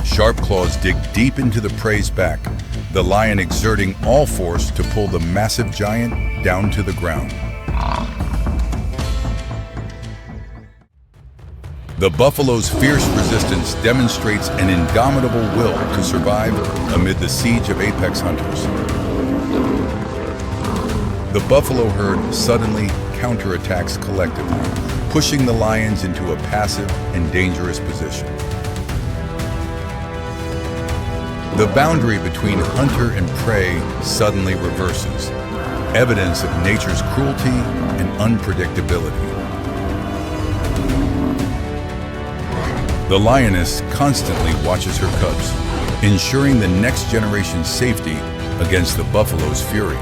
Sharp claws dig deep into the prey's back, the lion exerting all force to pull the massive giant down to the ground. The buffalo's fierce resistance demonstrates an indomitable will to survive amid the siege of apex hunters. The buffalo herd suddenly counterattacks collectively, pushing the lions into a passive and dangerous position. The boundary between hunter and prey suddenly reverses, evidence of nature's cruelty and unpredictability. The lioness constantly watches her cubs, ensuring the next generation's safety against the buffalo's fury.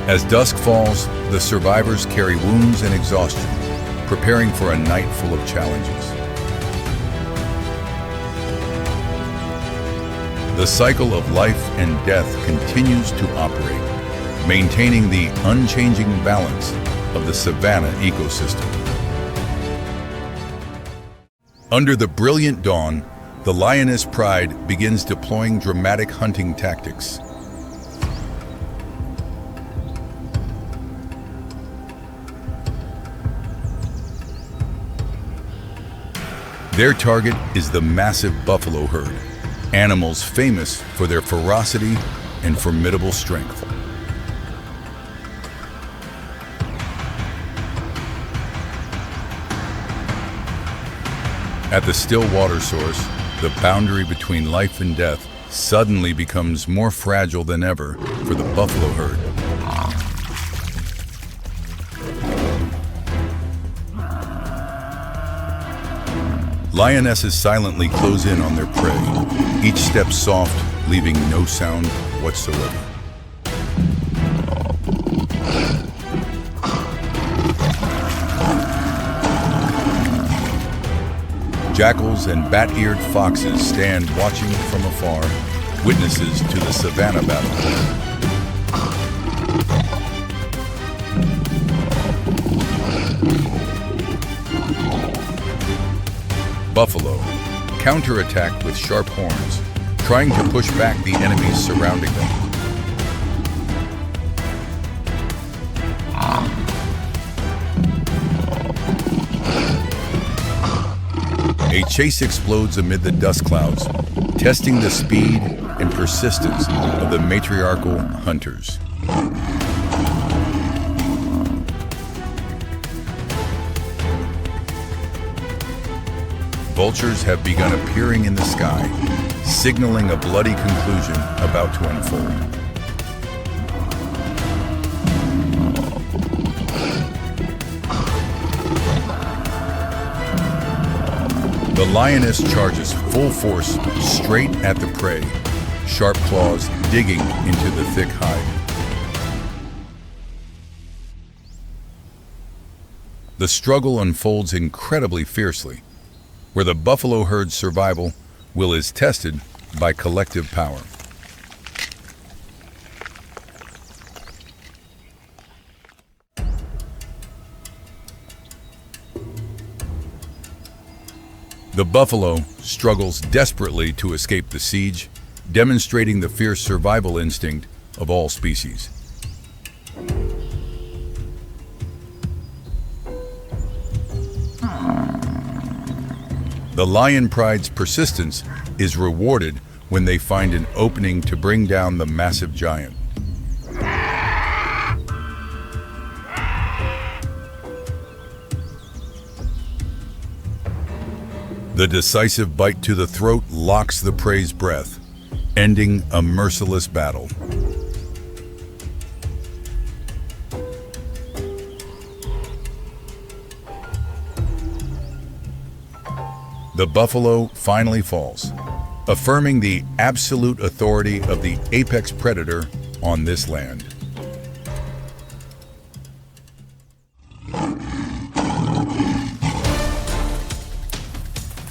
As dusk falls, the survivors carry wounds and exhaustion, preparing for a night full of challenges. The cycle of life and death continues to operate, maintaining the unchanging balance of the savanna ecosystem. Under the brilliant dawn, the lioness pride begins deploying dramatic hunting tactics. Their target is the massive buffalo herd, animals famous for their ferocity and formidable strength. At the still water source, the boundary between life and death suddenly becomes more fragile than ever for the buffalo herd. Lionesses silently close in on their prey, each step soft, leaving no sound whatsoever. Jackals and bat-eared foxes stand watching from afar, witnesses to the savanna battle. Buffalo counterattack with sharp horns, trying to push back the enemies surrounding them. A chase explodes amid the dust clouds, testing the speed and persistence of the matriarchal hunters. Vultures have begun appearing in the sky, signaling a bloody conclusion about to unfold. The lioness charges full force straight at the prey, sharp claws digging into the thick hide. The struggle unfolds incredibly fiercely, where the buffalo herd's survival is tested by collective power. The buffalo struggles desperately to escape the siege, demonstrating the fierce survival instinct of all species. The lion pride's persistence is rewarded when they find an opening to bring down the massive giant. The decisive bite to the throat locks the prey's breath, ending a merciless battle. The buffalo finally falls, affirming the absolute authority of the apex predator on this land.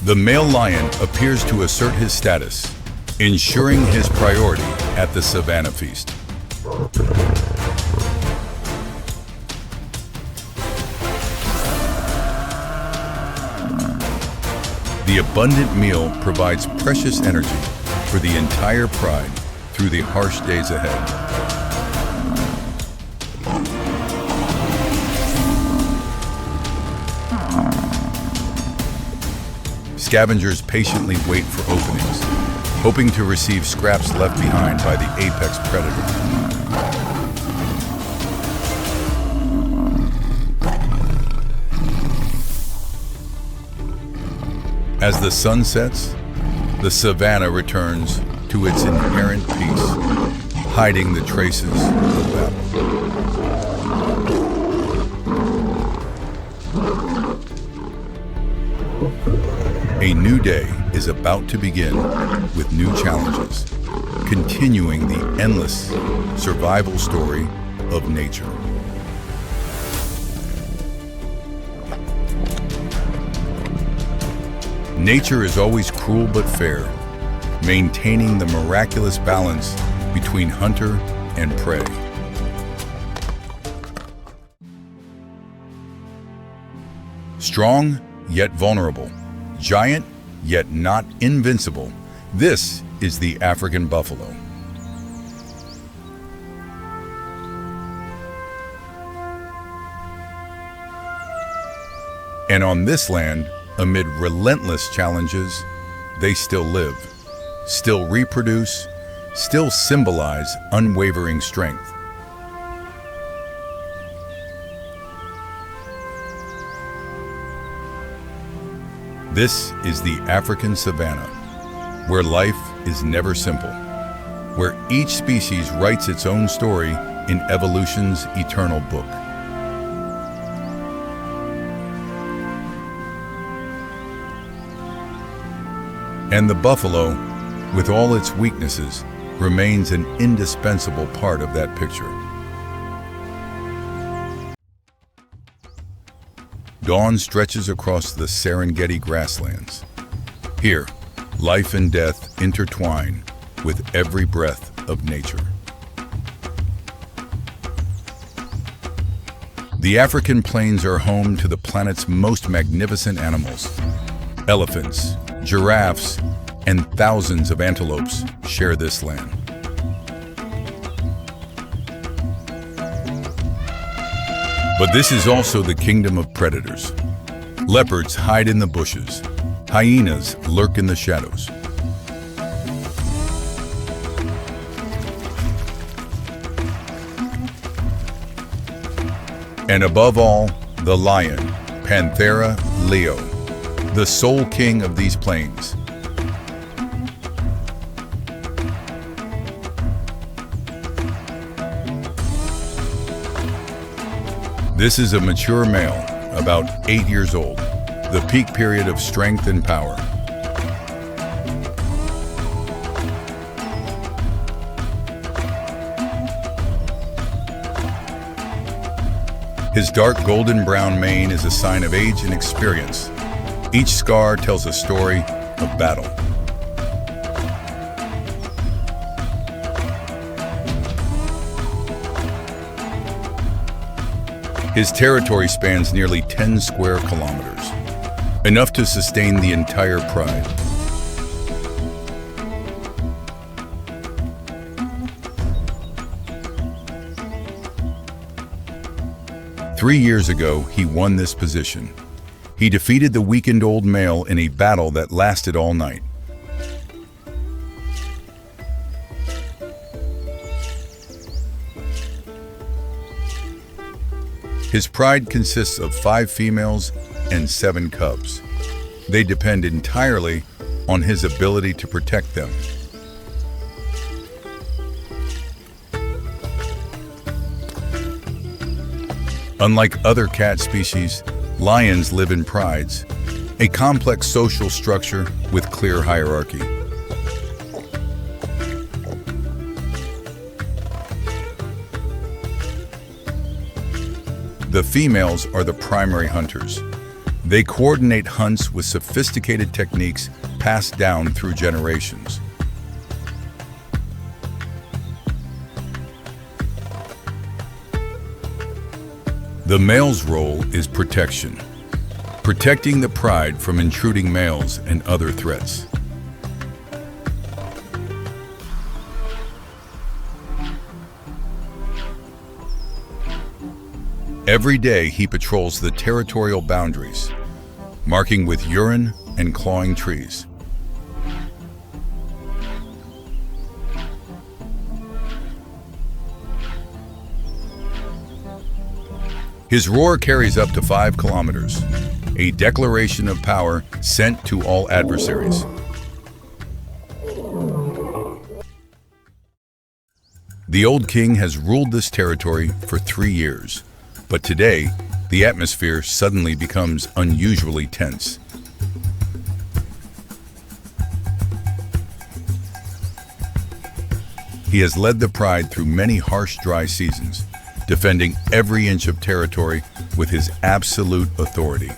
The male lion appears to assert his status, ensuring his priority at the savanna feast. The abundant meal provides precious energy for the entire pride through the harsh days ahead. Scavengers patiently wait for openings, hoping to receive scraps left behind by the apex predator. As the sun sets, the savanna returns to its inherent peace, hiding the traces of battle. A new day is about to begin with new challenges, continuing the endless survival story of nature. Nature is always cruel but fair, maintaining the miraculous balance between hunter and prey. Strong yet vulnerable, giant yet not invincible, this is the African buffalo. And on this land, amid relentless challenges, they still live, still reproduce, still symbolize unwavering strength. This is the African savanna, where life is never simple, where each species writes its own story in evolution's eternal book. And the buffalo, with all its weaknesses, remains an indispensable part of that picture. Dawn stretches across the Serengeti grasslands, Here, life and death intertwine with every breath of nature. The African plains are home to the planet's most magnificent animals. Elephants, giraffes, and thousands of antelopes share this land. But this is also the kingdom of predators. Leopards hide in the bushes. Hyenas lurk in the shadows. And above all, the lion, Panthera leo, the sole king of these plains. This is a mature male, about 8 years old, the peak period of strength and power. His dark golden-brown mane is a sign of age and experience. Each scar tells a story of battle. His territory spans nearly 10 square kilometers, enough to sustain the entire pride. Three years ago, he won this position. He defeated the weakened old male in a battle that lasted all night. His pride consists of 5 females and 7 cubs. They depend entirely on his ability to protect them. Unlike other cat species, lions live in prides, a complex social structure with clear hierarchy. The females are the primary hunters. They coordinate hunts with sophisticated techniques passed down through generations. The male's role is protection, protecting the pride from intruding males and other threats. Every day he patrols the territorial boundaries, marking with urine and clawing trees. His roar carries up to 5 kilometers, a declaration of power sent to all adversaries. The old king has ruled this territory for 3 years, but today, the atmosphere suddenly becomes unusually tense. He has led the pride through many harsh dry seasons, defending every inch of territory with his absolute authority.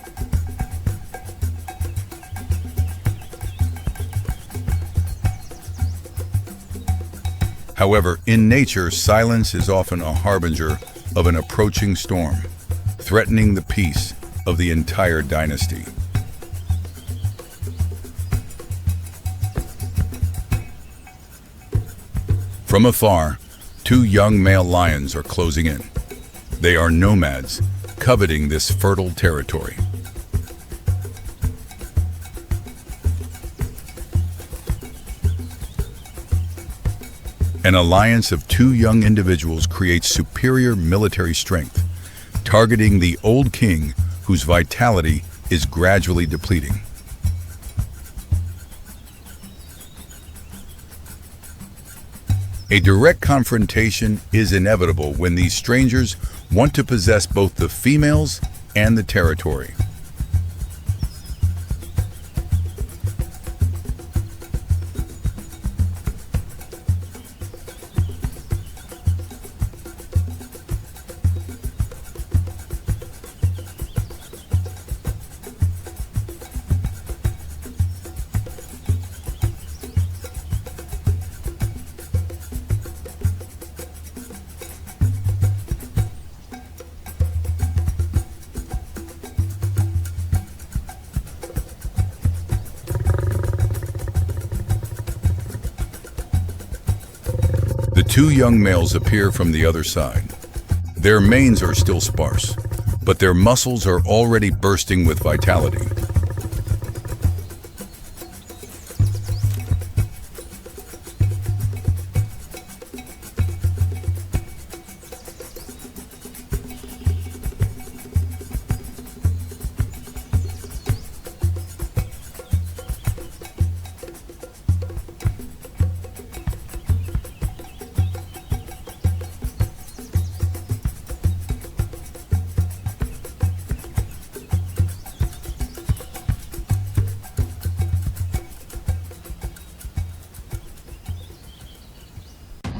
However, in nature, silence is often a harbinger of an approaching storm, threatening the peace of the entire dynasty. From afar, 2 young male lions are closing in. They are nomads, coveting this fertile territory. An alliance of 2 young individuals creates superior military strength, targeting the old king whose vitality is gradually depleting. A direct confrontation is inevitable when these strangers want to possess both the females and the territory. two young males appear from the other side. Their manes are still sparse, but their muscles are already bursting with vitality.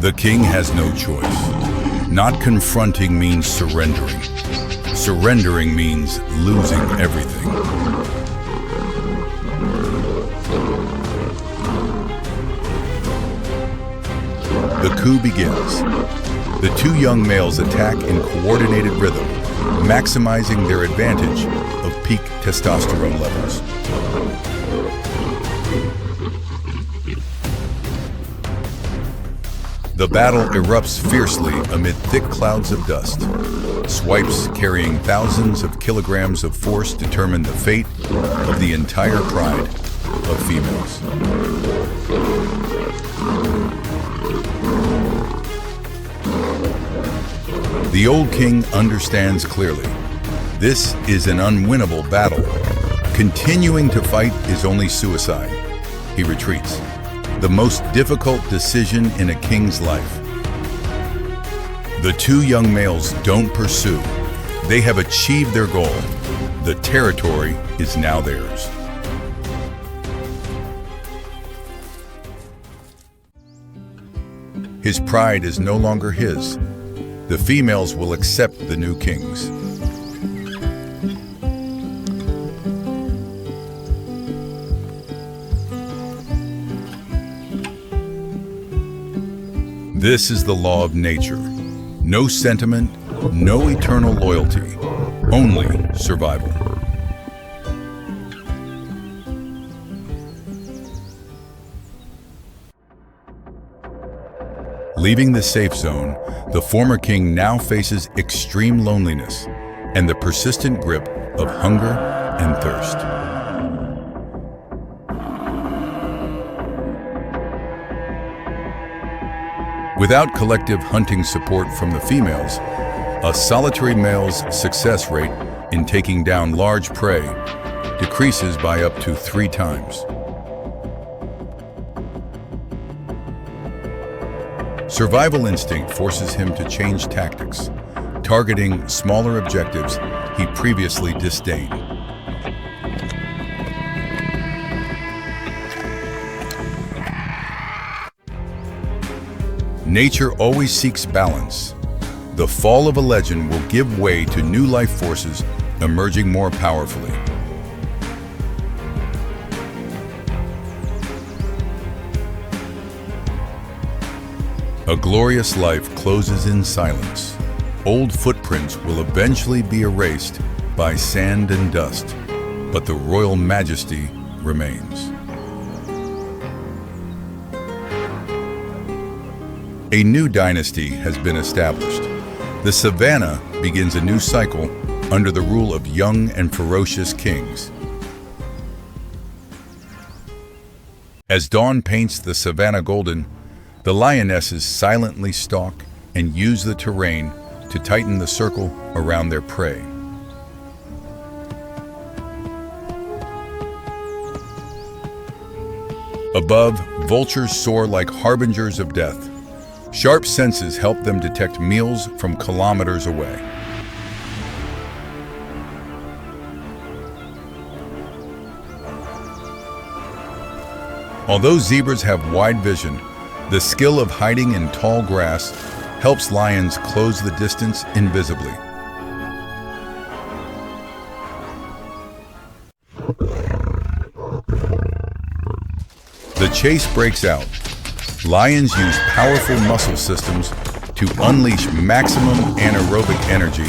The king has no choice. Not confronting means surrendering. Surrendering means losing everything. The coup begins. The two young males attack in coordinated rhythm, maximizing their advantage of peak testosterone levels. The battle erupts fiercely amid thick clouds of dust. Swipes carrying thousands of kilograms of force determine the fate of the entire pride of females. The old king understands clearly. This is an unwinnable battle. Continuing to fight is only suicide. He retreats. The most difficult decision in a king's life. The two young males don't pursue. They have achieved their goal. The territory is now theirs. His pride is no longer his. The females will accept the new kings. This is the law of nature. No sentiment, no eternal loyalty, only survival. Leaving the safe zone, the former king now faces extreme loneliness and the persistent grip of hunger and thirst. Without collective hunting support from the females, a solitary male's success rate in taking down large prey decreases by up to 3 times. Survival instinct forces him to change tactics, targeting smaller objectives he previously disdained. Nature always seeks balance. The fall of a legend will give way to new life forces emerging more powerfully. A glorious life closes in silence. Old footprints will eventually be erased by sand and dust, but the royal majesty remains. A new dynasty has been established. The savannah begins a new cycle under the rule of young and ferocious kings. As dawn paints the savannah golden, the lionesses silently stalk and use the terrain to tighten the circle around their prey. Above, vultures soar like harbingers of death. Sharp senses help them detect meals from kilometers away. Although zebras have wide vision, the skill of hiding in tall grass helps lions close the distance invisibly. The chase breaks out. Lions use powerful muscle systems to unleash maximum anaerobic energy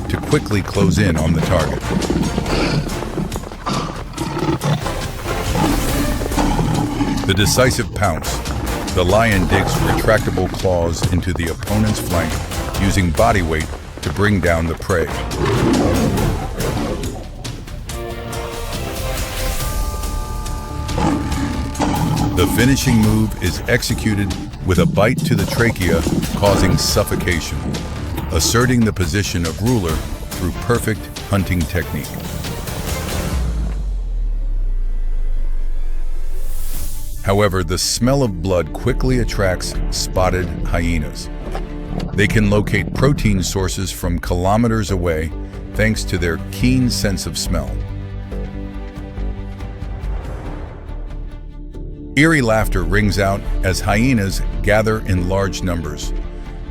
to quickly close in on the target. The decisive pounce. The lion digs retractable claws into the opponent's flank, using body weight to bring down the prey. The finishing move is executed with a bite to the trachea, causing suffocation, asserting the position of ruler through perfect hunting technique. However, the smell of blood quickly attracts spotted hyenas. They can locate protein sources from kilometers away thanks to their keen sense of smell. Eerie laughter rings out as hyenas gather in large numbers,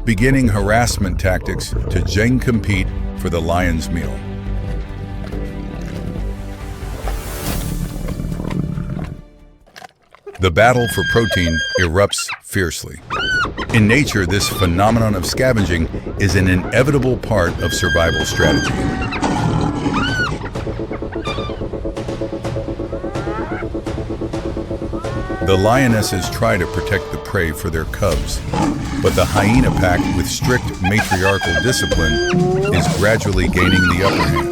beginning harassment tactics to compete for the lion's meal. The battle for protein erupts fiercely. In nature, this phenomenon of scavenging is an inevitable part of survival strategy. The lionesses try to protect the prey for their cubs, but the hyena pack, with strict matriarchal discipline, is gradually gaining the upper hand.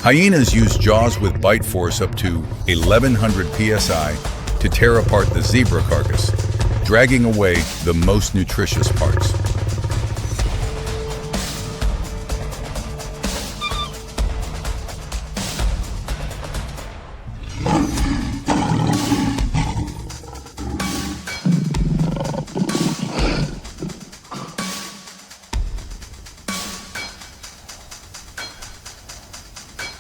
Hyenas use jaws with bite force up to 1100 psi to tear apart the zebra carcass, dragging away the most nutritious parts.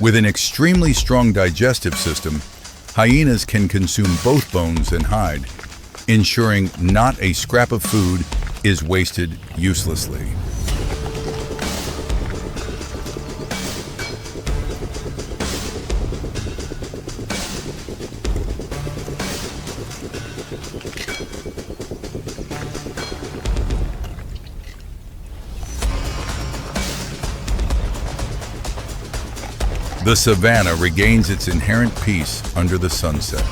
With an extremely strong digestive system, hyenas can consume both bones and hide, ensuring not a scrap of food is wasted uselessly. The savanna regains its inherent peace under the sunset.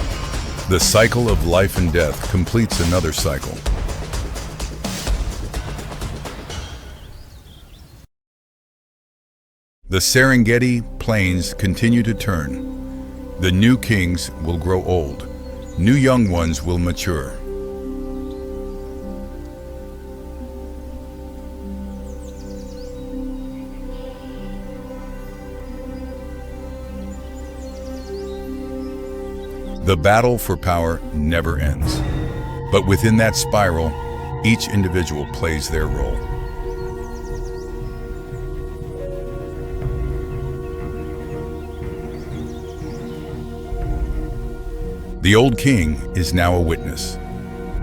The cycle of life and death completes another cycle. The Serengeti plains continue to turn. The new kings will grow old. New young ones will mature. The battle for power never ends. But within that spiral, each individual plays their role. The old king is now a witness,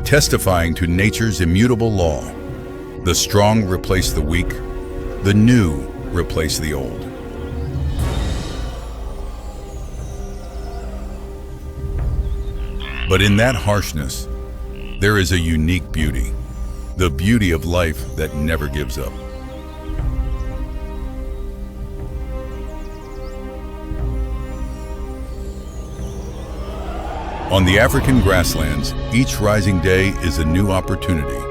testifying to nature's immutable law. The strong replace the weak, the new replace the old. But in that harshness, there is a unique beauty, the beauty of life that never gives up. On the African grasslands, each rising day is a new opportunity,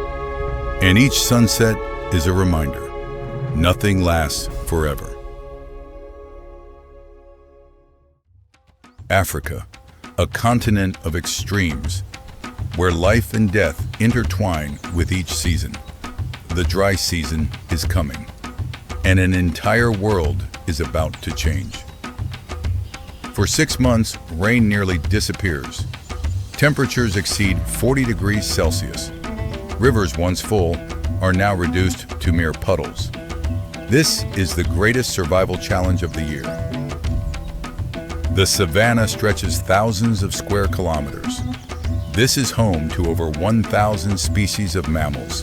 and each sunset is a reminder. Nothing lasts forever. Africa, a continent of extremes, where life and death intertwine with each season. The dry season is coming, and an entire world is about to change. For 6 months, rain nearly disappears. Temperatures exceed 40 degrees Celsius. Rivers once full are now reduced to mere puddles. This is the greatest survival challenge of the year. The savanna stretches thousands of square kilometers. This is home to over 1,000 species of mammals,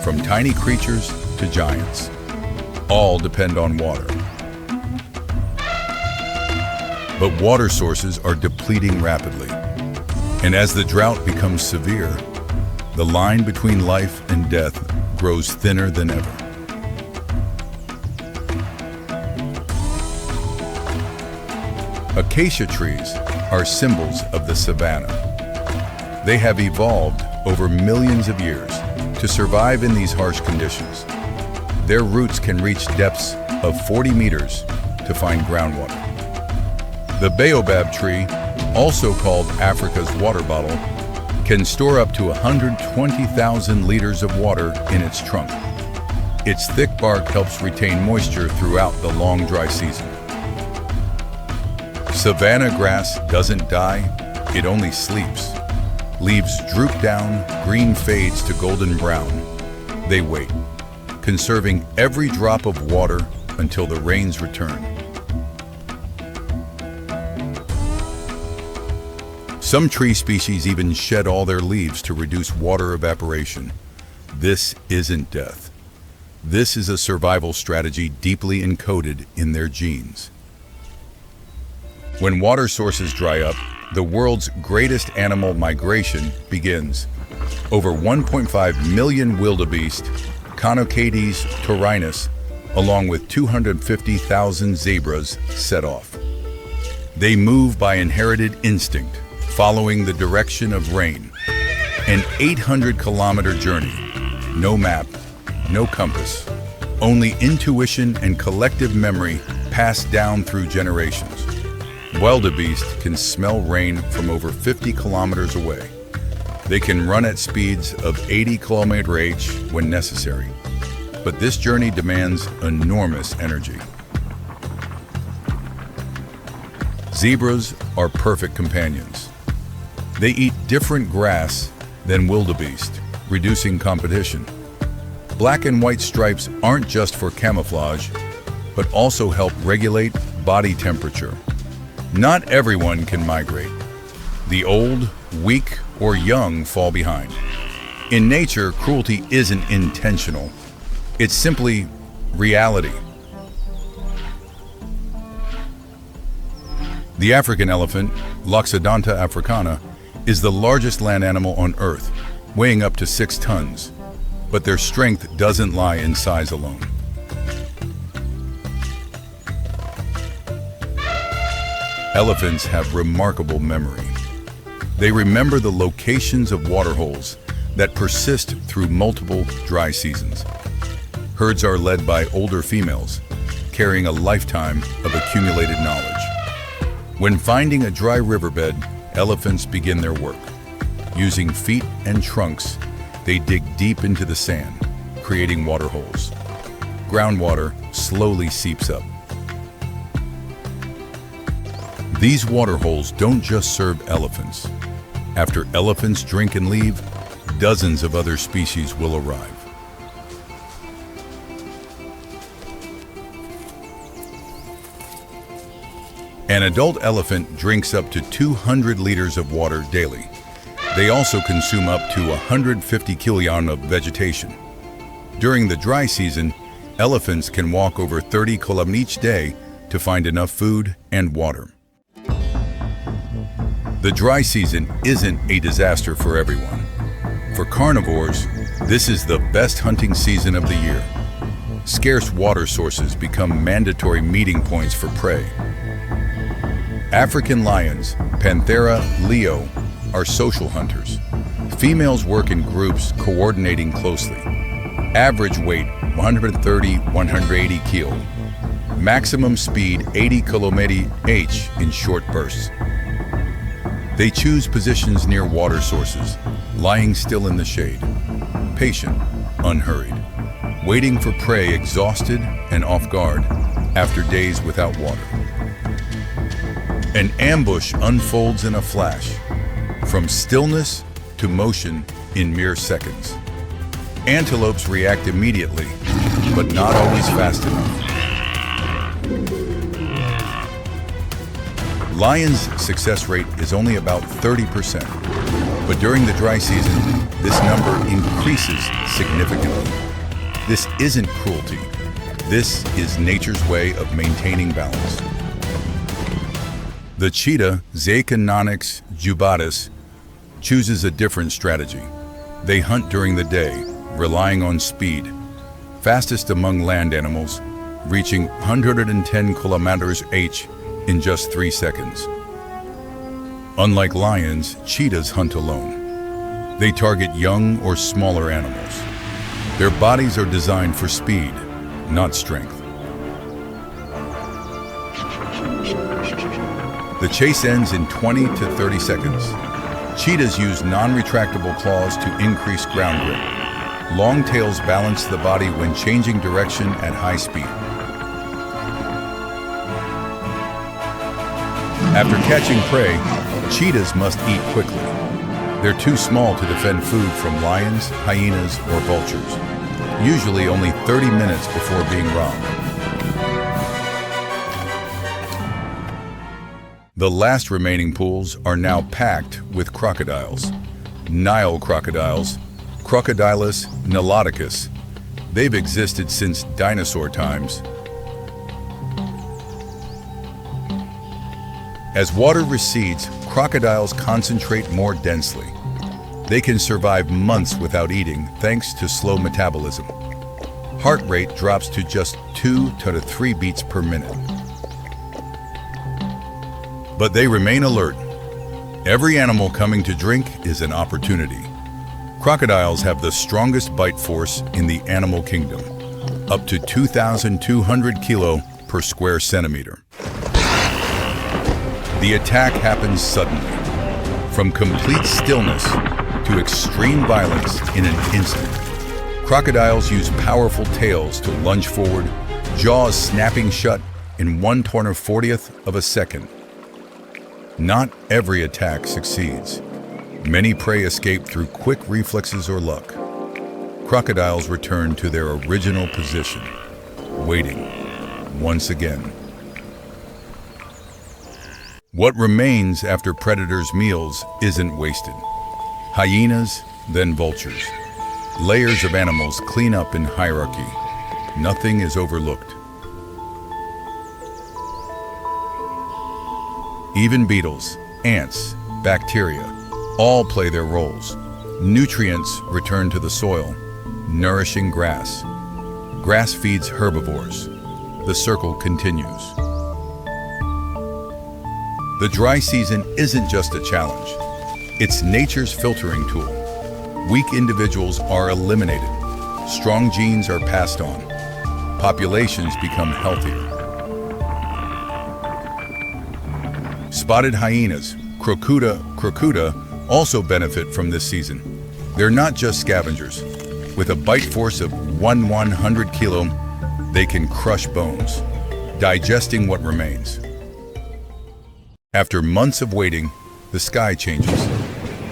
from tiny creatures to giants. All depend on water. But water sources are depleting rapidly. And as the drought becomes severe, the line between life and death grows thinner than ever. Acacia trees are symbols of the savanna. They have evolved over millions of years to survive in these harsh conditions. Their roots can reach depths of 40 meters to find groundwater. The baobab tree, also called Africa's water bottle, can store up to 120,000 liters of water in its trunk. Its thick bark helps retain moisture throughout the long dry season. Savanna grass doesn't die, it only sleeps. Leaves droop down, green fades to golden brown. They wait, conserving every drop of water until the rains return. Some tree species even shed all their leaves to reduce water evaporation. This isn't death. This is a survival strategy deeply encoded in their genes. When water sources dry up, the world's greatest animal migration begins. Over 1.5 million wildebeest, Conocades taurinus, along with 250,000 zebras, set off. They move by inherited instinct, following the direction of rain. An 800-kilometer journey. No map, no compass. Only intuition and collective memory passed down through generations. Wildebeest can smell rain from over 50 kilometers away. They can run at speeds of 80 km/h when necessary. But this journey demands enormous energy. Zebras are perfect companions. They eat different grass than wildebeest, reducing competition. Black and white stripes aren't just for camouflage, but also help regulate body temperature. Not everyone can migrate. The old, weak, or young fall behind. In nature, cruelty isn't intentional. It's simply reality. The African elephant, Loxodonta africana, is the largest land animal on Earth, weighing up to 6 tons. But their strength doesn't lie in size alone. Elephants have remarkable memory. They remember the locations of waterholes that persist through multiple dry seasons. Herds are led by older females, carrying a lifetime of accumulated knowledge. When finding a dry riverbed, elephants begin their work. Using feet and trunks, they dig deep into the sand, creating waterholes. Groundwater slowly seeps up. These waterholes don't just serve elephants. After elephants drink and leave, dozens of other species will arrive. An adult elephant drinks up to 200 liters of water daily. They also consume up to 150 kilon of vegetation. During the dry season, elephants can walk over 30 km each day to find enough food and water. The dry season isn't a disaster for everyone. For carnivores, this is the best hunting season of the year. Scarce water sources become mandatory meeting points for prey. African lions, Panthera leo, are social hunters. Females work in groups, coordinating closely. Average weight 130-180 kilo. Maximum speed 80 km/h in short bursts. They choose positions near water sources, lying still in the shade. Patient, unhurried. Waiting for prey exhausted and off guard after days without water. An ambush unfolds in a flash, from stillness to motion in mere seconds. Antelopes react immediately, but not always fast enough. Lions' success rate is only about 30%, but during the dry season, this number increases significantly. This isn't cruelty. This is nature's way of maintaining balance. The cheetah, Zachinonyx jubatus, chooses a different strategy. They hunt during the day, relying on speed. Fastest among land animals, reaching 110 km/h in just 3 seconds. Unlike lions, cheetahs hunt alone. They target young or smaller animals. Their bodies are designed for speed, not strength. The chase ends in 20 to 30 seconds. Cheetahs use non-retractable claws to increase ground grip. Long tails balance the body when changing direction at high speed. After catching prey, cheetahs must eat quickly. They're too small to defend food from lions, hyenas, or vultures, usually only 30 minutes before being robbed. The last remaining pools are now packed with crocodiles. Nile crocodiles, Crocodilus niloticus. They've existed since dinosaur times. As water recedes, crocodiles concentrate more densely. They can survive months without eating thanks to slow metabolism. Heart rate drops to just 2 to 3 beats per minute. But they remain alert. Every animal coming to drink is an opportunity. Crocodiles have the strongest bite force in the animal kingdom, up to 2,200 kilo per square centimeter. The attack happens suddenly, from complete stillness to extreme violence in an instant. Crocodiles use powerful tails to lunge forward, jaws snapping shut in 1/140th of a second. Not every attack succeeds. Many prey escape through quick reflexes or luck. Crocodiles return to their original position, waiting once again. What remains after predators' meals isn't wasted. Hyenas, then vultures. Layers of animals clean up in hierarchy. Nothing is overlooked. Even beetles, ants, bacteria, all play their roles. Nutrients return to the soil, nourishing grass. Grass feeds herbivores. The circle continues. The dry season isn't just a challenge. It's nature's filtering tool. Weak individuals are eliminated. Strong genes are passed on. Populations become healthier. Spotted hyenas, crocuta, also benefit from this season. They're not just scavengers. With a bite force of 1/100 kilo, they can crush bones, digesting what remains. After months of waiting, the sky changes.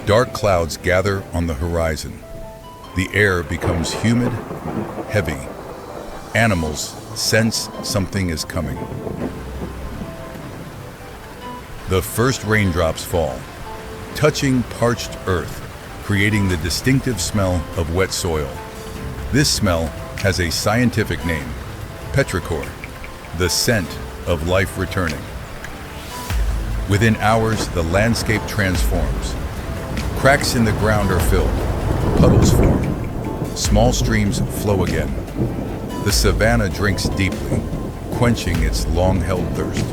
Dark clouds gather on the horizon. The air becomes humid, heavy. Animals sense something is coming. The first raindrops fall, touching parched earth, creating the distinctive smell of wet soil. This smell has a scientific name, petrichor, the scent of life returning. Within hours, the landscape transforms. Cracks in the ground are filled, puddles form, small streams flow again. The savanna drinks deeply, quenching its long-held thirst.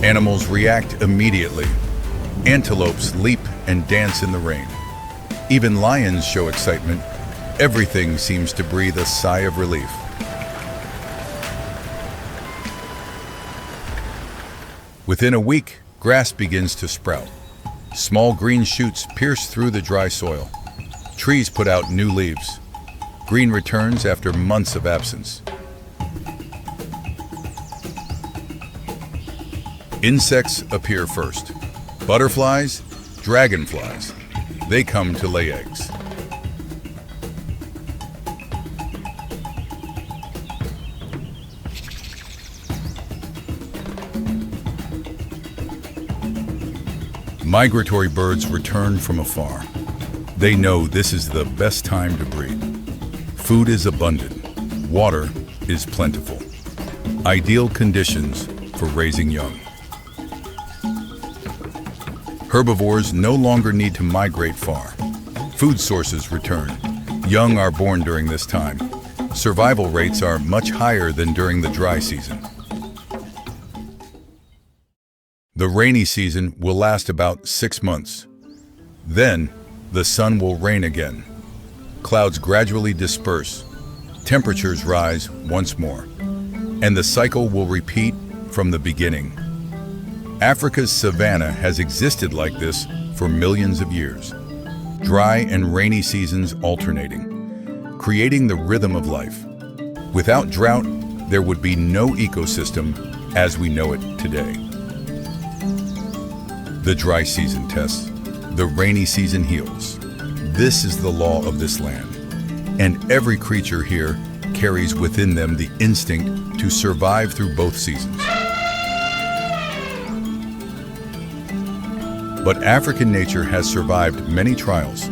Animals react immediately. Antelopes leap and dance in the rain. Even lions show excitement. Everything seems to breathe a sigh of relief. Within a week, grass begins to sprout. Small green shoots pierce through the dry soil. Trees put out new leaves. Green returns after months of absence. Insects appear first. Butterflies, dragonflies. They come to lay eggs. Migratory birds return from afar. They know this is the best time to breed. Food is abundant. Water is plentiful. Ideal conditions for raising young. Herbivores no longer need to migrate far. Food sources return. Young are born during this time. Survival rates are much higher than during the dry season. The rainy season will last about 6 months. Then, the sun will rain again. Clouds gradually disperse, temperatures rise once more, and the cycle will repeat from the beginning. Africa's savanna has existed like this for millions of years, dry and rainy seasons alternating, creating the rhythm of life. Without drought, there would be no ecosystem as we know it today. The dry season tests, the rainy season heals. This is the law of this land, and every creature here carries within them the instinct to survive through both seasons. But African nature has survived many trials.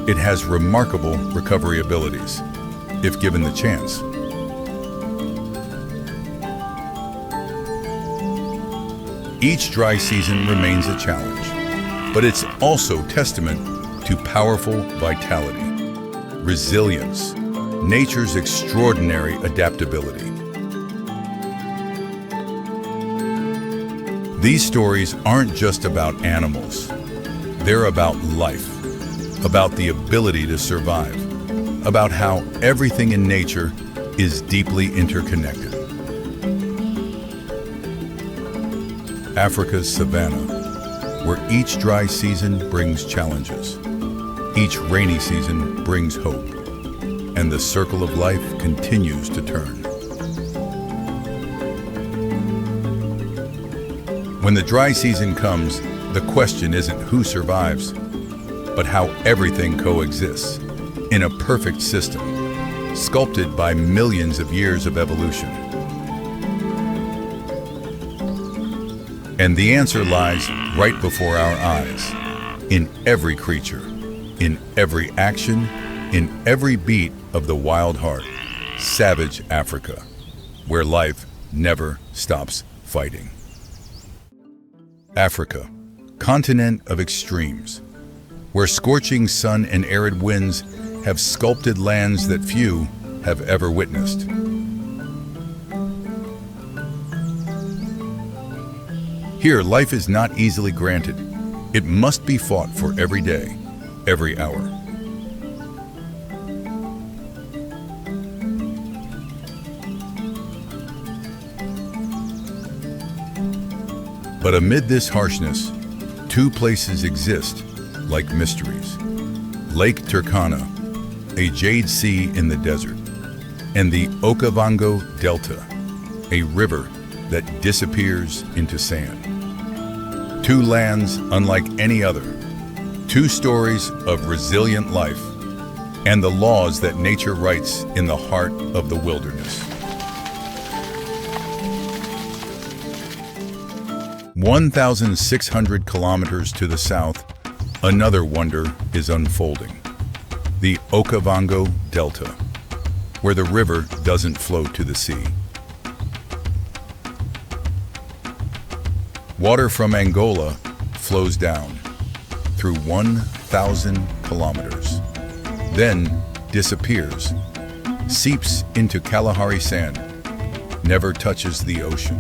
It has remarkable recovery abilities, if given the chance. Each dry season remains a challenge, but it's also testament to powerful vitality, resilience, nature's extraordinary adaptability. These stories aren't just about animals. They're about life, about the ability to survive, about how everything in nature is deeply interconnected. Africa's savanna, where each dry season brings challenges, each rainy season brings hope, and the circle of life continues to turn. When the dry season comes, the question isn't who survives, but how everything coexists in a perfect system, sculpted by millions of years of evolution. And the answer lies right before our eyes, in every creature, in every action, in every beat of the wild heart, savage Africa, where life never stops fighting. Africa, continent of extremes, where scorching sun and arid winds have sculpted lands that few have ever witnessed. Here, life is not easily granted. It must be fought for every day, every hour. But amid this harshness, two places exist like mysteries. Lake Turkana, a jade sea in the desert, and the Okavango Delta, a river that disappears into sand. Two lands unlike any other, two stories of resilient life, and the laws that nature writes in the heart of the wilderness. 1,600 kilometers to the south, another wonder is unfolding. The Okavango Delta, where the river doesn't flow to the sea. Water from Angola flows down through 1,000 kilometers, then disappears, seeps into Kalahari sand, never touches the ocean.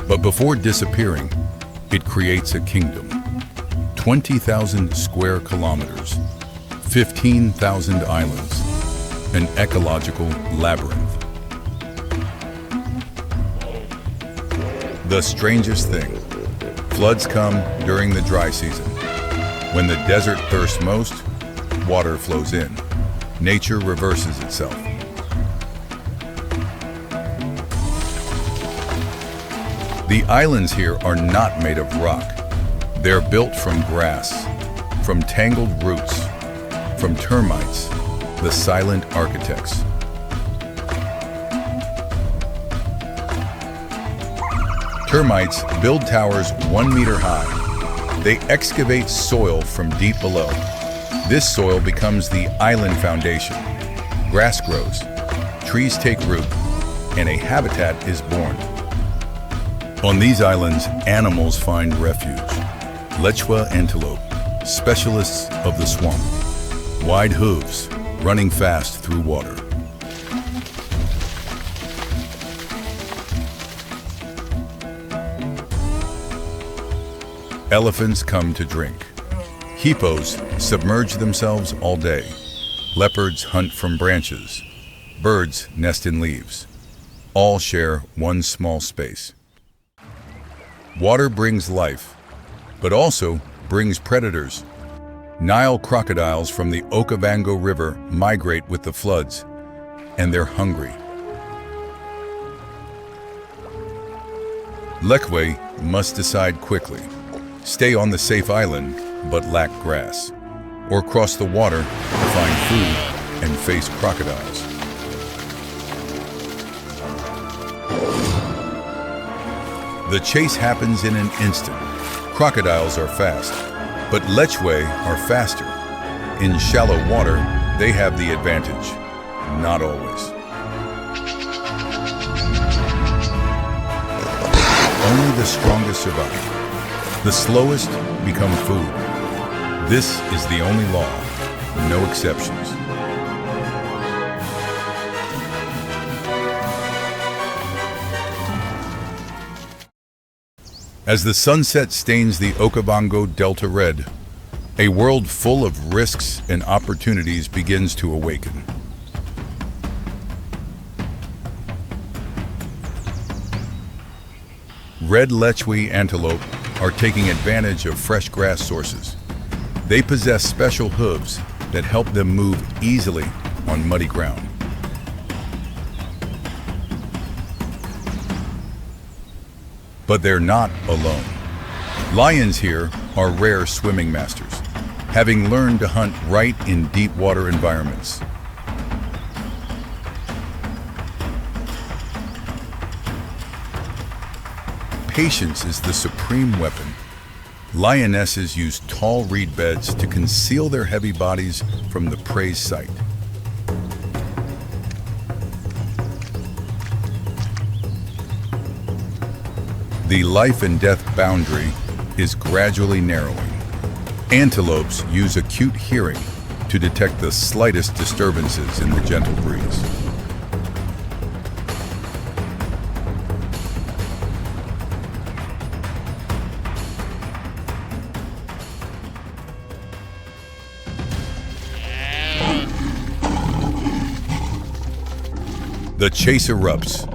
But before disappearing, it creates a kingdom. 20,000 square kilometers, 15,000 islands, an ecological labyrinth. The strangest thing, floods come during the dry season. When the desert thirsts most, water flows in. Nature reverses itself. The islands here are not made of rock. They're built from grass, from tangled roots, from termites, the silent architects. Termites build towers 1 meter high. They excavate soil from deep below. This soil becomes the island foundation. Grass grows, trees take root, and a habitat is born. On these islands, animals find refuge. Lechwa antelope, specialists of the swamp. Wide hooves, running fast through water. Elephants come to drink. Hippos submerge themselves all day. Leopards hunt from branches. Birds nest in leaves. All share one small space. Water brings life, but also brings predators. Nile crocodiles from the Okavango River migrate with the floods, and they're hungry. Lekwe must decide quickly: stay on the safe island but lack grass, or cross the water to find food and face crocodiles. The chase happens in an instant. Crocodiles are fast, but lechwe are faster. In shallow water, they have the advantage. Not always. Only the strongest survive. The slowest become food. This is the only law, no exceptions. As the sunset stains the Okavango Delta red, a world full of risks and opportunities begins to awaken. Red lechwe antelope are taking advantage of fresh grass sources. They possess special hooves that help them move easily on muddy ground. But they're not alone. Lions here are rare swimming masters, having learned to hunt right in deep water environments. Patience is the supreme weapon. Lionesses use tall reed beds to conceal their heavy bodies from the prey's sight. The life and death boundary is gradually narrowing. Antelopes use acute hearing to detect the slightest disturbances in the gentle breeze. The chase erupts.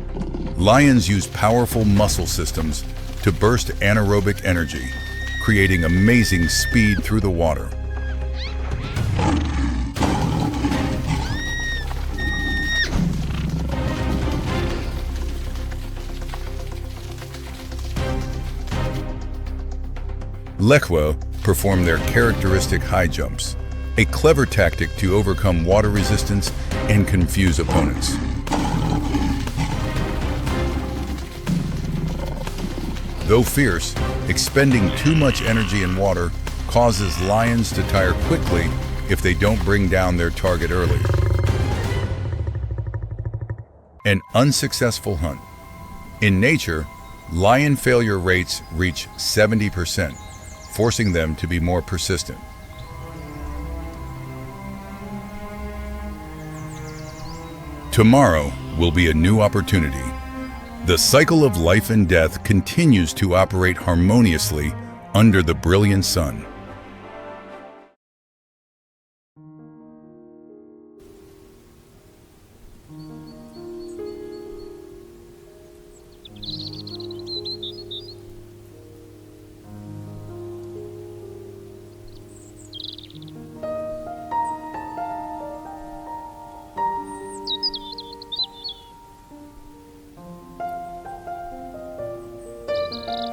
Lions use powerful muscle systems to burst anaerobic energy, creating amazing speed through the water. Lekwe perform their characteristic high jumps, a clever tactic to overcome water resistance and confuse opponents. Though fierce, expending too much energy in water causes lions to tire quickly if they don't bring down their target early. An unsuccessful hunt. In nature, lion failure rates reach 70%, forcing them to be more persistent. Tomorrow will be a new opportunity. The cycle of life and death continues to operate harmoniously under the brilliant sun.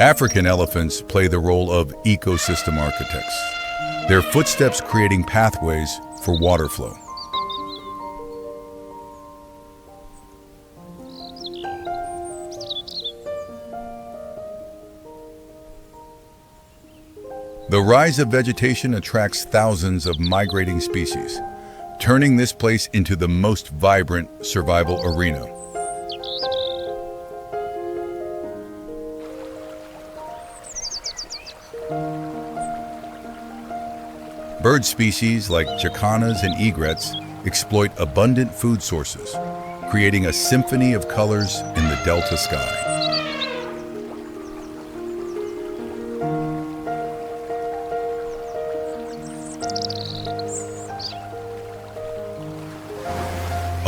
African elephants play the role of ecosystem architects, their footsteps creating pathways for water flow. The rise of vegetation attracts thousands of migrating species, turning this place into the most vibrant survival arena. Bird species like turkanas and egrets exploit abundant food sources, creating a symphony of colors in the delta sky.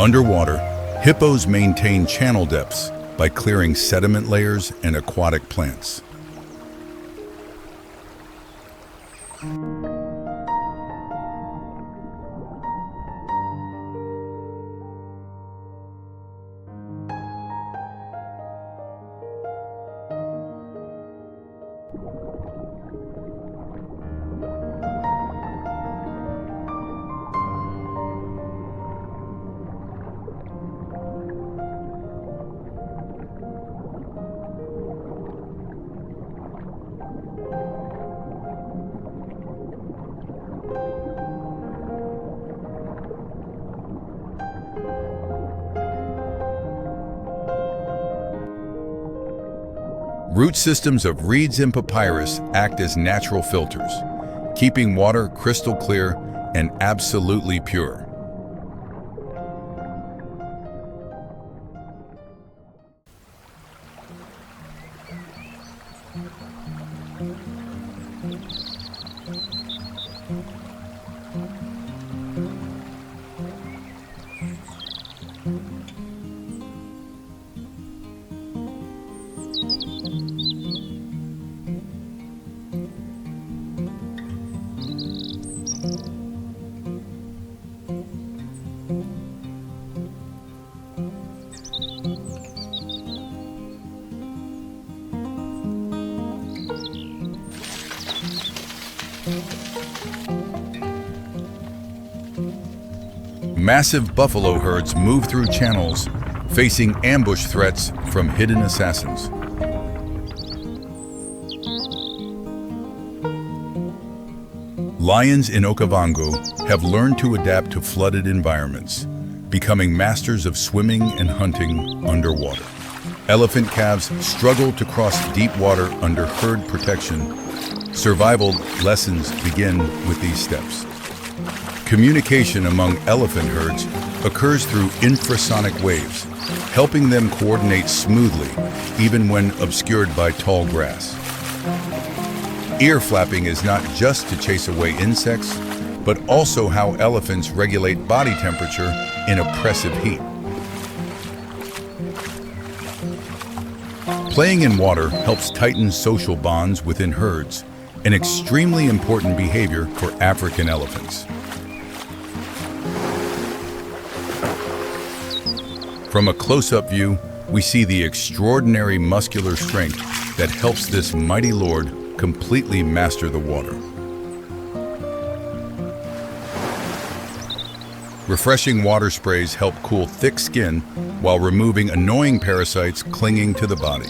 Underwater, hippos maintain channel depths by clearing sediment layers and aquatic plants. Root systems of reeds and papyrus act as natural filters, keeping water crystal clear and absolutely pure. Massive buffalo herds move through channels, facing ambush threats from hidden assassins. Lions in Okavango have learned to adapt to flooded environments, becoming masters of swimming and hunting underwater. Elephant calves struggle to cross deep water under herd protection. Survival lessons begin with these steps. Communication among elephant herds occurs through infrasonic waves, helping them coordinate smoothly, even when obscured by tall grass. Ear flapping is not just to chase away insects, but also how elephants regulate body temperature in oppressive heat. Playing in water helps tighten social bonds within herds, an extremely important behavior for African elephants. From a close-up view, we see the extraordinary muscular strength that helps this mighty lord completely master the water. Refreshing water sprays help cool thick skin while removing annoying parasites clinging to the body.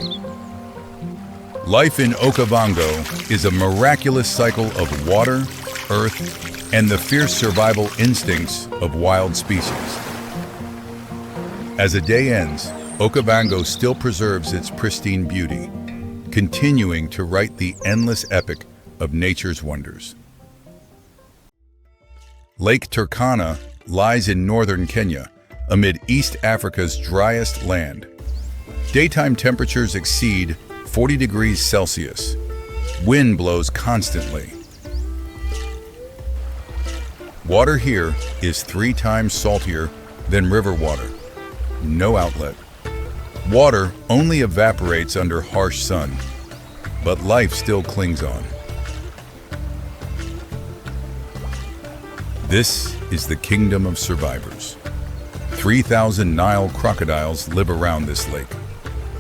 Life in Okavango is a miraculous cycle of water, earth, and the fierce survival instincts of wild species. As a day ends, Okavango still preserves its pristine beauty, continuing to write the endless epic of nature's wonders. Lake Turkana lies in northern Kenya, amid East Africa's driest land. Daytime temperatures exceed 40 degrees Celsius. Wind blows constantly. Water here is 3 times saltier than river water. No outlet. Water only evaporates under harsh sun, but life still clings on. This is the kingdom of survivors. 3,000 Nile crocodiles live around this lake,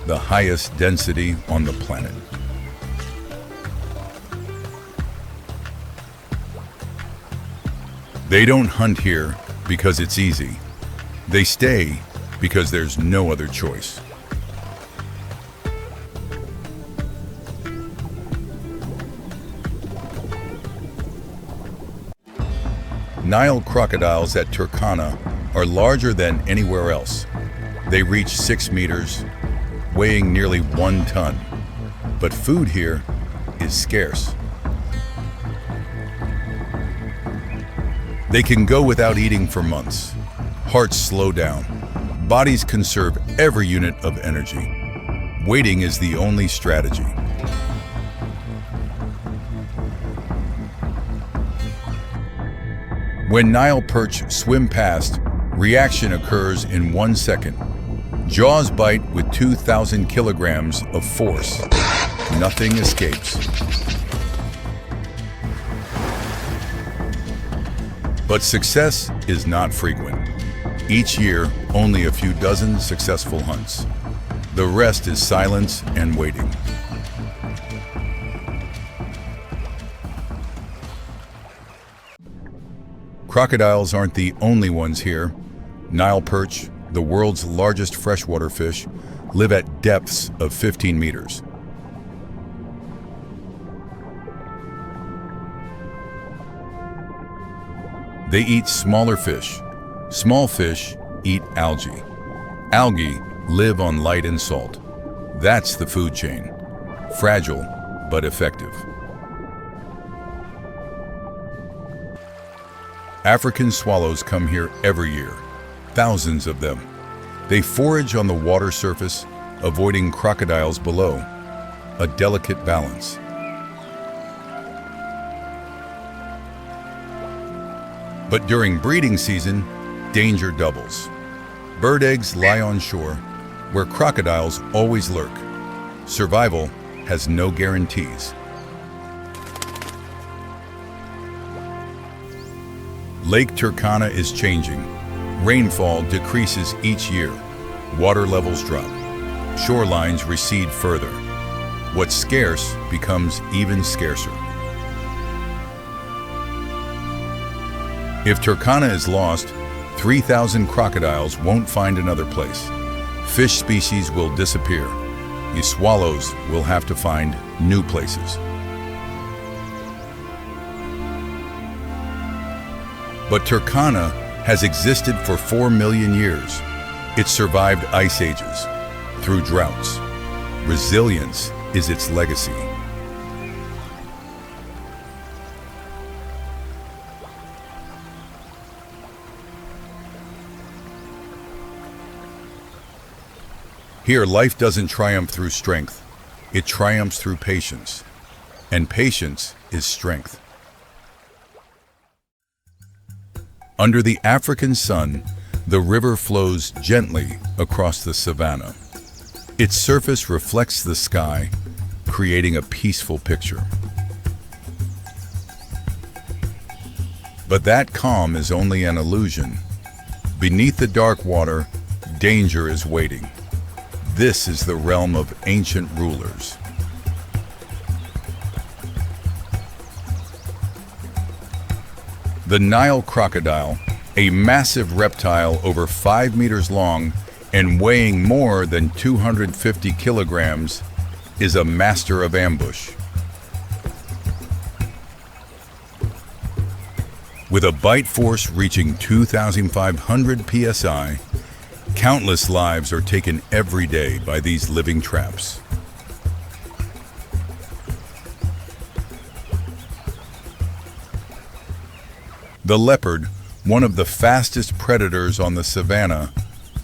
the highest density on the planet. They don't hunt here because it's easy. They stay because there's no other choice. Nile crocodiles at Turkana are larger than anywhere else. They reach 6 meters, weighing nearly 1 ton. But food here is scarce. They can go without eating for months. Hearts slow down. Bodies conserve every unit of energy. Waiting is the only strategy. When Nile perch swim past, Reaction occurs in 1 second. Jaws bite with 2,000 kilograms of force. Nothing escapes. But success is not frequent. Each year, only a few dozen successful hunts. The rest is silence and waiting. Crocodiles aren't the only ones here. Nile perch, the world's largest freshwater fish, live at depths of 15 meters. They eat smaller fish. Small fish eat algae. Algae live on light and salt. That's the food chain. Fragile, but effective. African swallows come here every year, thousands of them. They forage on the water surface, avoiding crocodiles below, a delicate balance. But during breeding season, danger doubles. Bird eggs lie on shore, where crocodiles always lurk. Survival has no guarantees. Lake Turkana is changing. Rainfall decreases each year. Water levels drop. Shorelines recede further. What's scarce becomes even scarcer. If Turkana is lost, 3,000 crocodiles won't find another place. Fish species will disappear. The swallows will have to find new places. But Turkana has existed for 4 million years. It survived ice ages, through droughts. Resilience is its legacy. Here, life doesn't triumph through strength. It triumphs through patience. And patience is strength. Under the African sun, the river flows gently across the savanna. Its surface reflects the sky, creating a peaceful picture. But that calm is only an illusion. Beneath the dark water, danger is waiting. This is the realm of ancient rulers. The Nile crocodile, a massive reptile over 5 meters long and weighing more than 250 kilograms, is a master of ambush. With a bite force reaching 2,500 psi, countless lives are taken every day by these living traps. The leopard, one of the fastest predators on the savanna,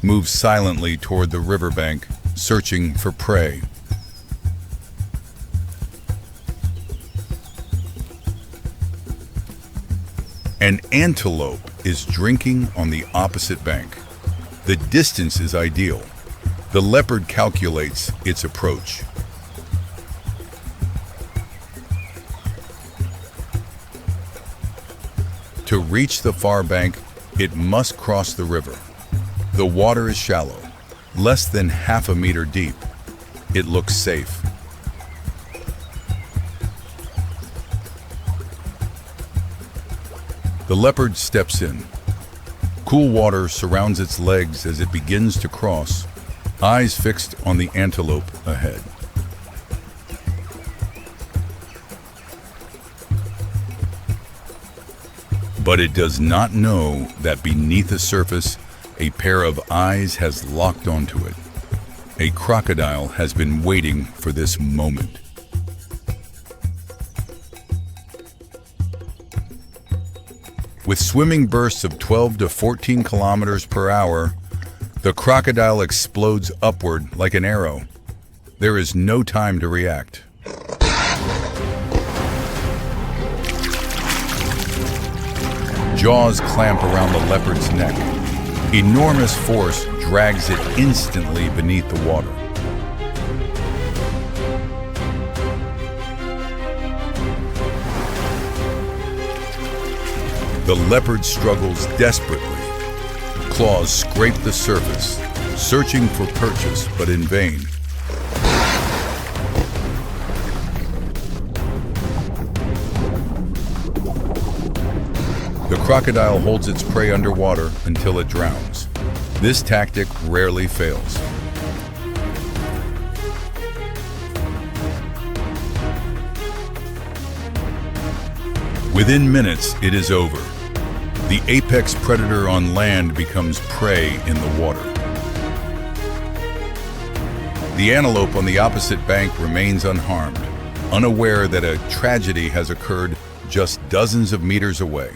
moves silently toward the riverbank, searching for prey. An antelope is drinking on the opposite bank. The distance is ideal. The leopard calculates its approach. To reach the far bank, it must cross the river. The water is shallow, less than half a meter deep. It looks safe. The leopard steps in. Cool water surrounds its legs as it begins to cross, eyes fixed on the antelope ahead. But it does not know that beneath the surface, a pair of eyes has locked onto it. A crocodile has been waiting for this moment. With swimming bursts of 12 to 14 kilometers per hour, the crocodile explodes upward like an arrow. There is no time to react. Jaws clamp around the leopard's neck. Enormous force drags it instantly beneath the water. The leopard struggles desperately. Claws scrape the surface, searching for purchase, but in vain. The crocodile holds its prey underwater until it drowns. This tactic rarely fails. Within minutes, it is over. The apex predator on land becomes prey in the water. The antelope on the opposite bank remains unharmed, unaware that a tragedy has occurred just dozens of meters away.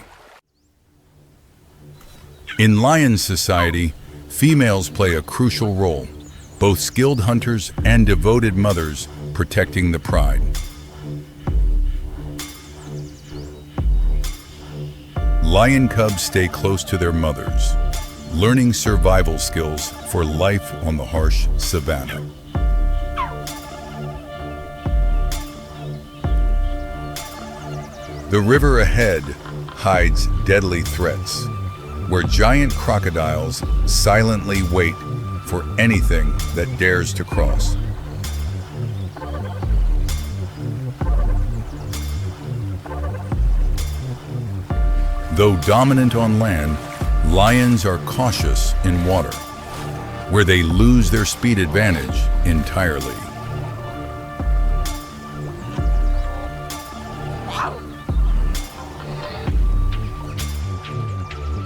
In lion society, females play a crucial role, both skilled hunters and devoted mothers protecting the pride. Lion cubs stay close to their mothers, learning survival skills for life on the harsh savanna. The river ahead hides deadly threats, where giant crocodiles silently wait for anything that dares to cross. Though dominant on land, lions are cautious in water, where they lose their speed advantage entirely.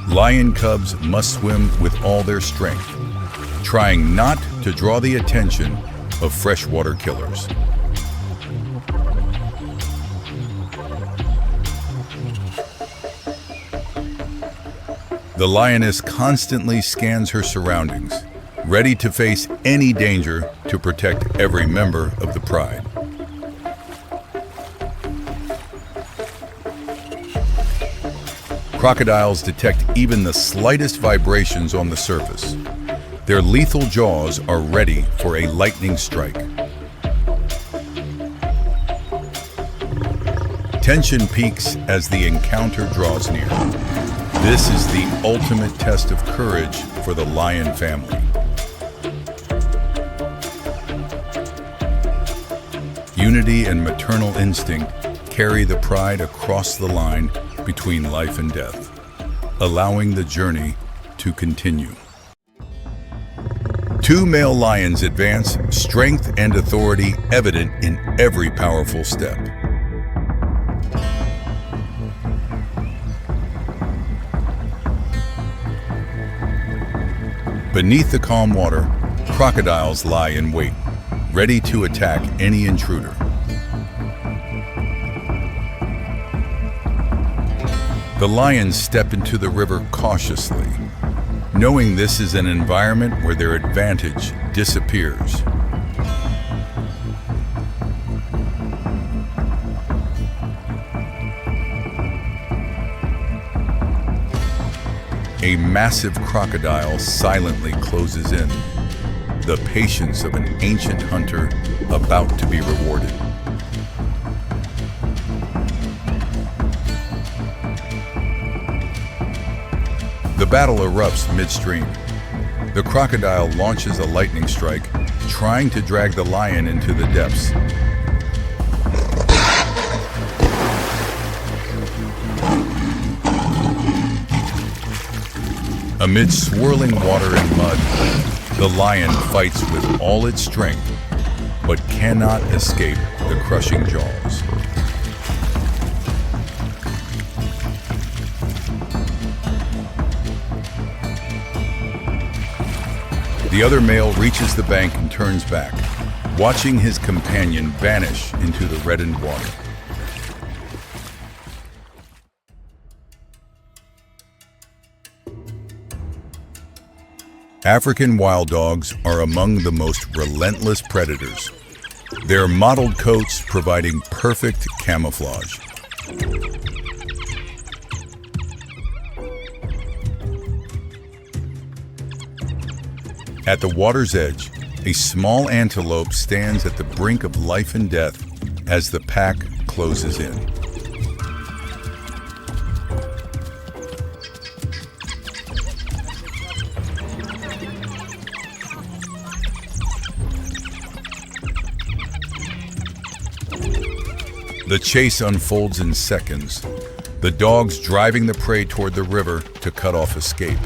Lion cubs must swim with all their strength, trying not to draw the attention of freshwater killers. The lioness constantly scans her surroundings, ready to face any danger to protect every member of the pride. Crocodiles detect even the slightest vibrations on the surface. Their lethal jaws are ready for a lightning strike. Tension peaks as the encounter draws near. This is the ultimate test of courage for the lion family. Unity and maternal instinct carry the pride across the line between life and death, allowing the journey to continue. Two male lions advance, strength and authority evident in every powerful step. Beneath the calm water, crocodiles lie in wait, ready to attack any intruder. The lions step into the river cautiously, knowing this is an environment where their advantage disappears. A massive crocodile silently closes in, the patience of an ancient hunter about to be rewarded. The battle erupts midstream. The crocodile launches a lightning strike, trying to drag the lion into the depths. Amid swirling water and mud, the lion fights with all its strength, but cannot escape the crushing jaws. The other male reaches the bank and turns back, watching his companion vanish into the reddened water. African wild dogs are among the most relentless predators, their mottled coats providing perfect camouflage. At the water's edge, a small antelope stands at the brink of life and death as the pack closes in. The chase unfolds in seconds, the dogs driving the prey toward the river to cut off escape.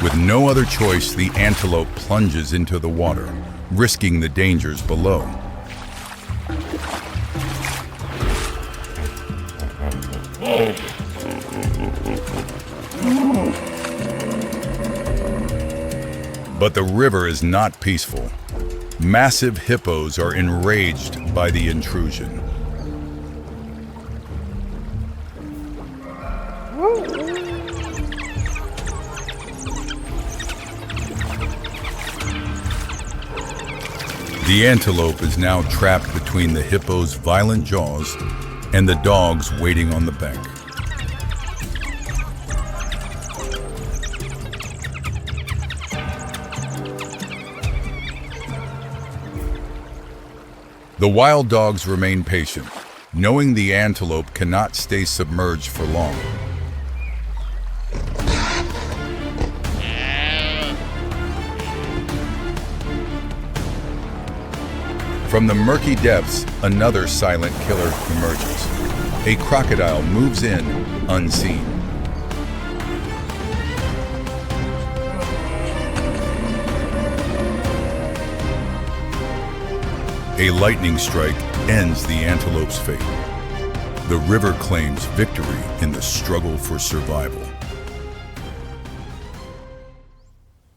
With no other choice, the antelope plunges into the water, risking the dangers below. But the river is not peaceful. Massive hippos are enraged by the intrusion. The antelope is now trapped between the hippo's violent jaws and the dogs waiting on the bank. The wild dogs remain patient, knowing the antelope cannot stay submerged for long. From the murky depths, another silent killer emerges. A crocodile moves in, unseen. A lightning strike ends the antelope's fate. The river claims victory in the struggle for survival.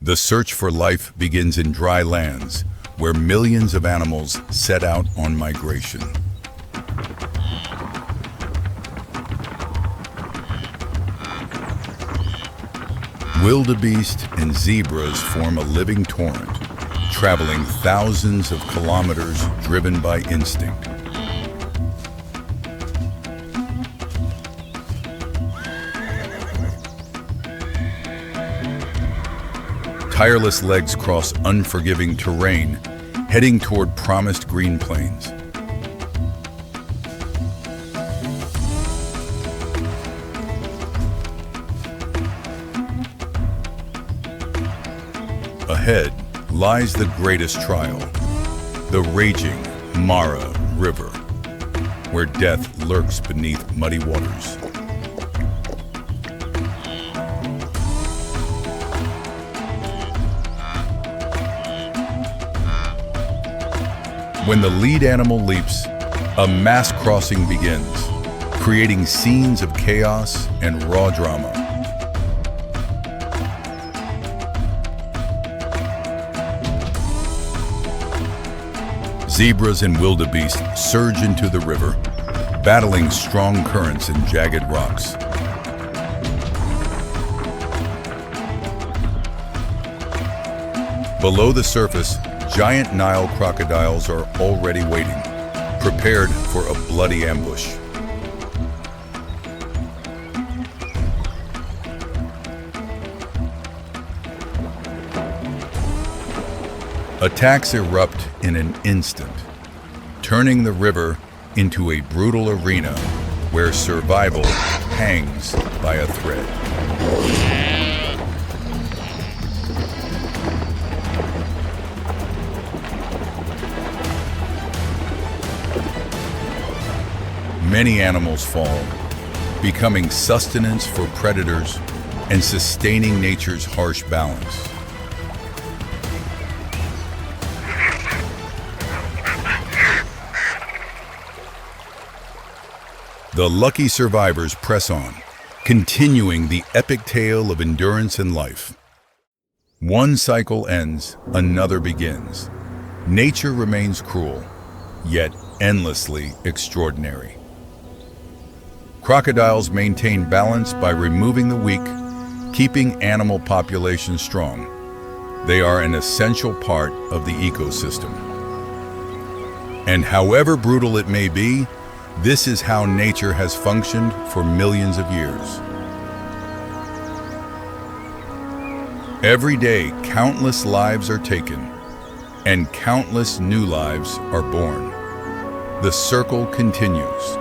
The search for life begins in dry lands, where millions of animals set out on migration. Wildebeest and zebras form a living torrent, traveling thousands of kilometers driven by instinct. Tireless legs cross unforgiving terrain, heading toward promised green plains. Ahead lies the greatest trial, the raging Mara River, where death lurks beneath muddy waters. When the lead animal leaps, a mass crossing begins, creating scenes of chaos and raw drama. Zebras and wildebeest surge into the river, battling strong currents and jagged rocks. Below the surface, giant Nile crocodiles are already waiting, prepared for a bloody ambush. Attacks erupt in an instant, turning the river into a brutal arena where survival hangs by a thread. Many animals fall, becoming sustenance for predators and sustaining nature's harsh balance. The lucky survivors press on, continuing the epic tale of endurance and life. One cycle ends, another begins. Nature remains cruel, yet endlessly extraordinary. Crocodiles maintain balance by removing the weak, keeping animal populations strong. They are an essential part of the ecosystem. And however brutal it may be, this is how nature has functioned for millions of years. Every day, countless lives are taken, and countless new lives are born. The circle continues.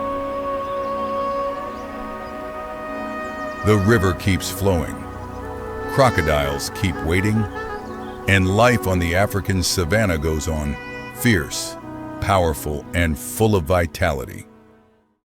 The river keeps flowing. Crocodiles keep waiting, and life on the African savanna goes on, fierce, powerful, and full of vitality.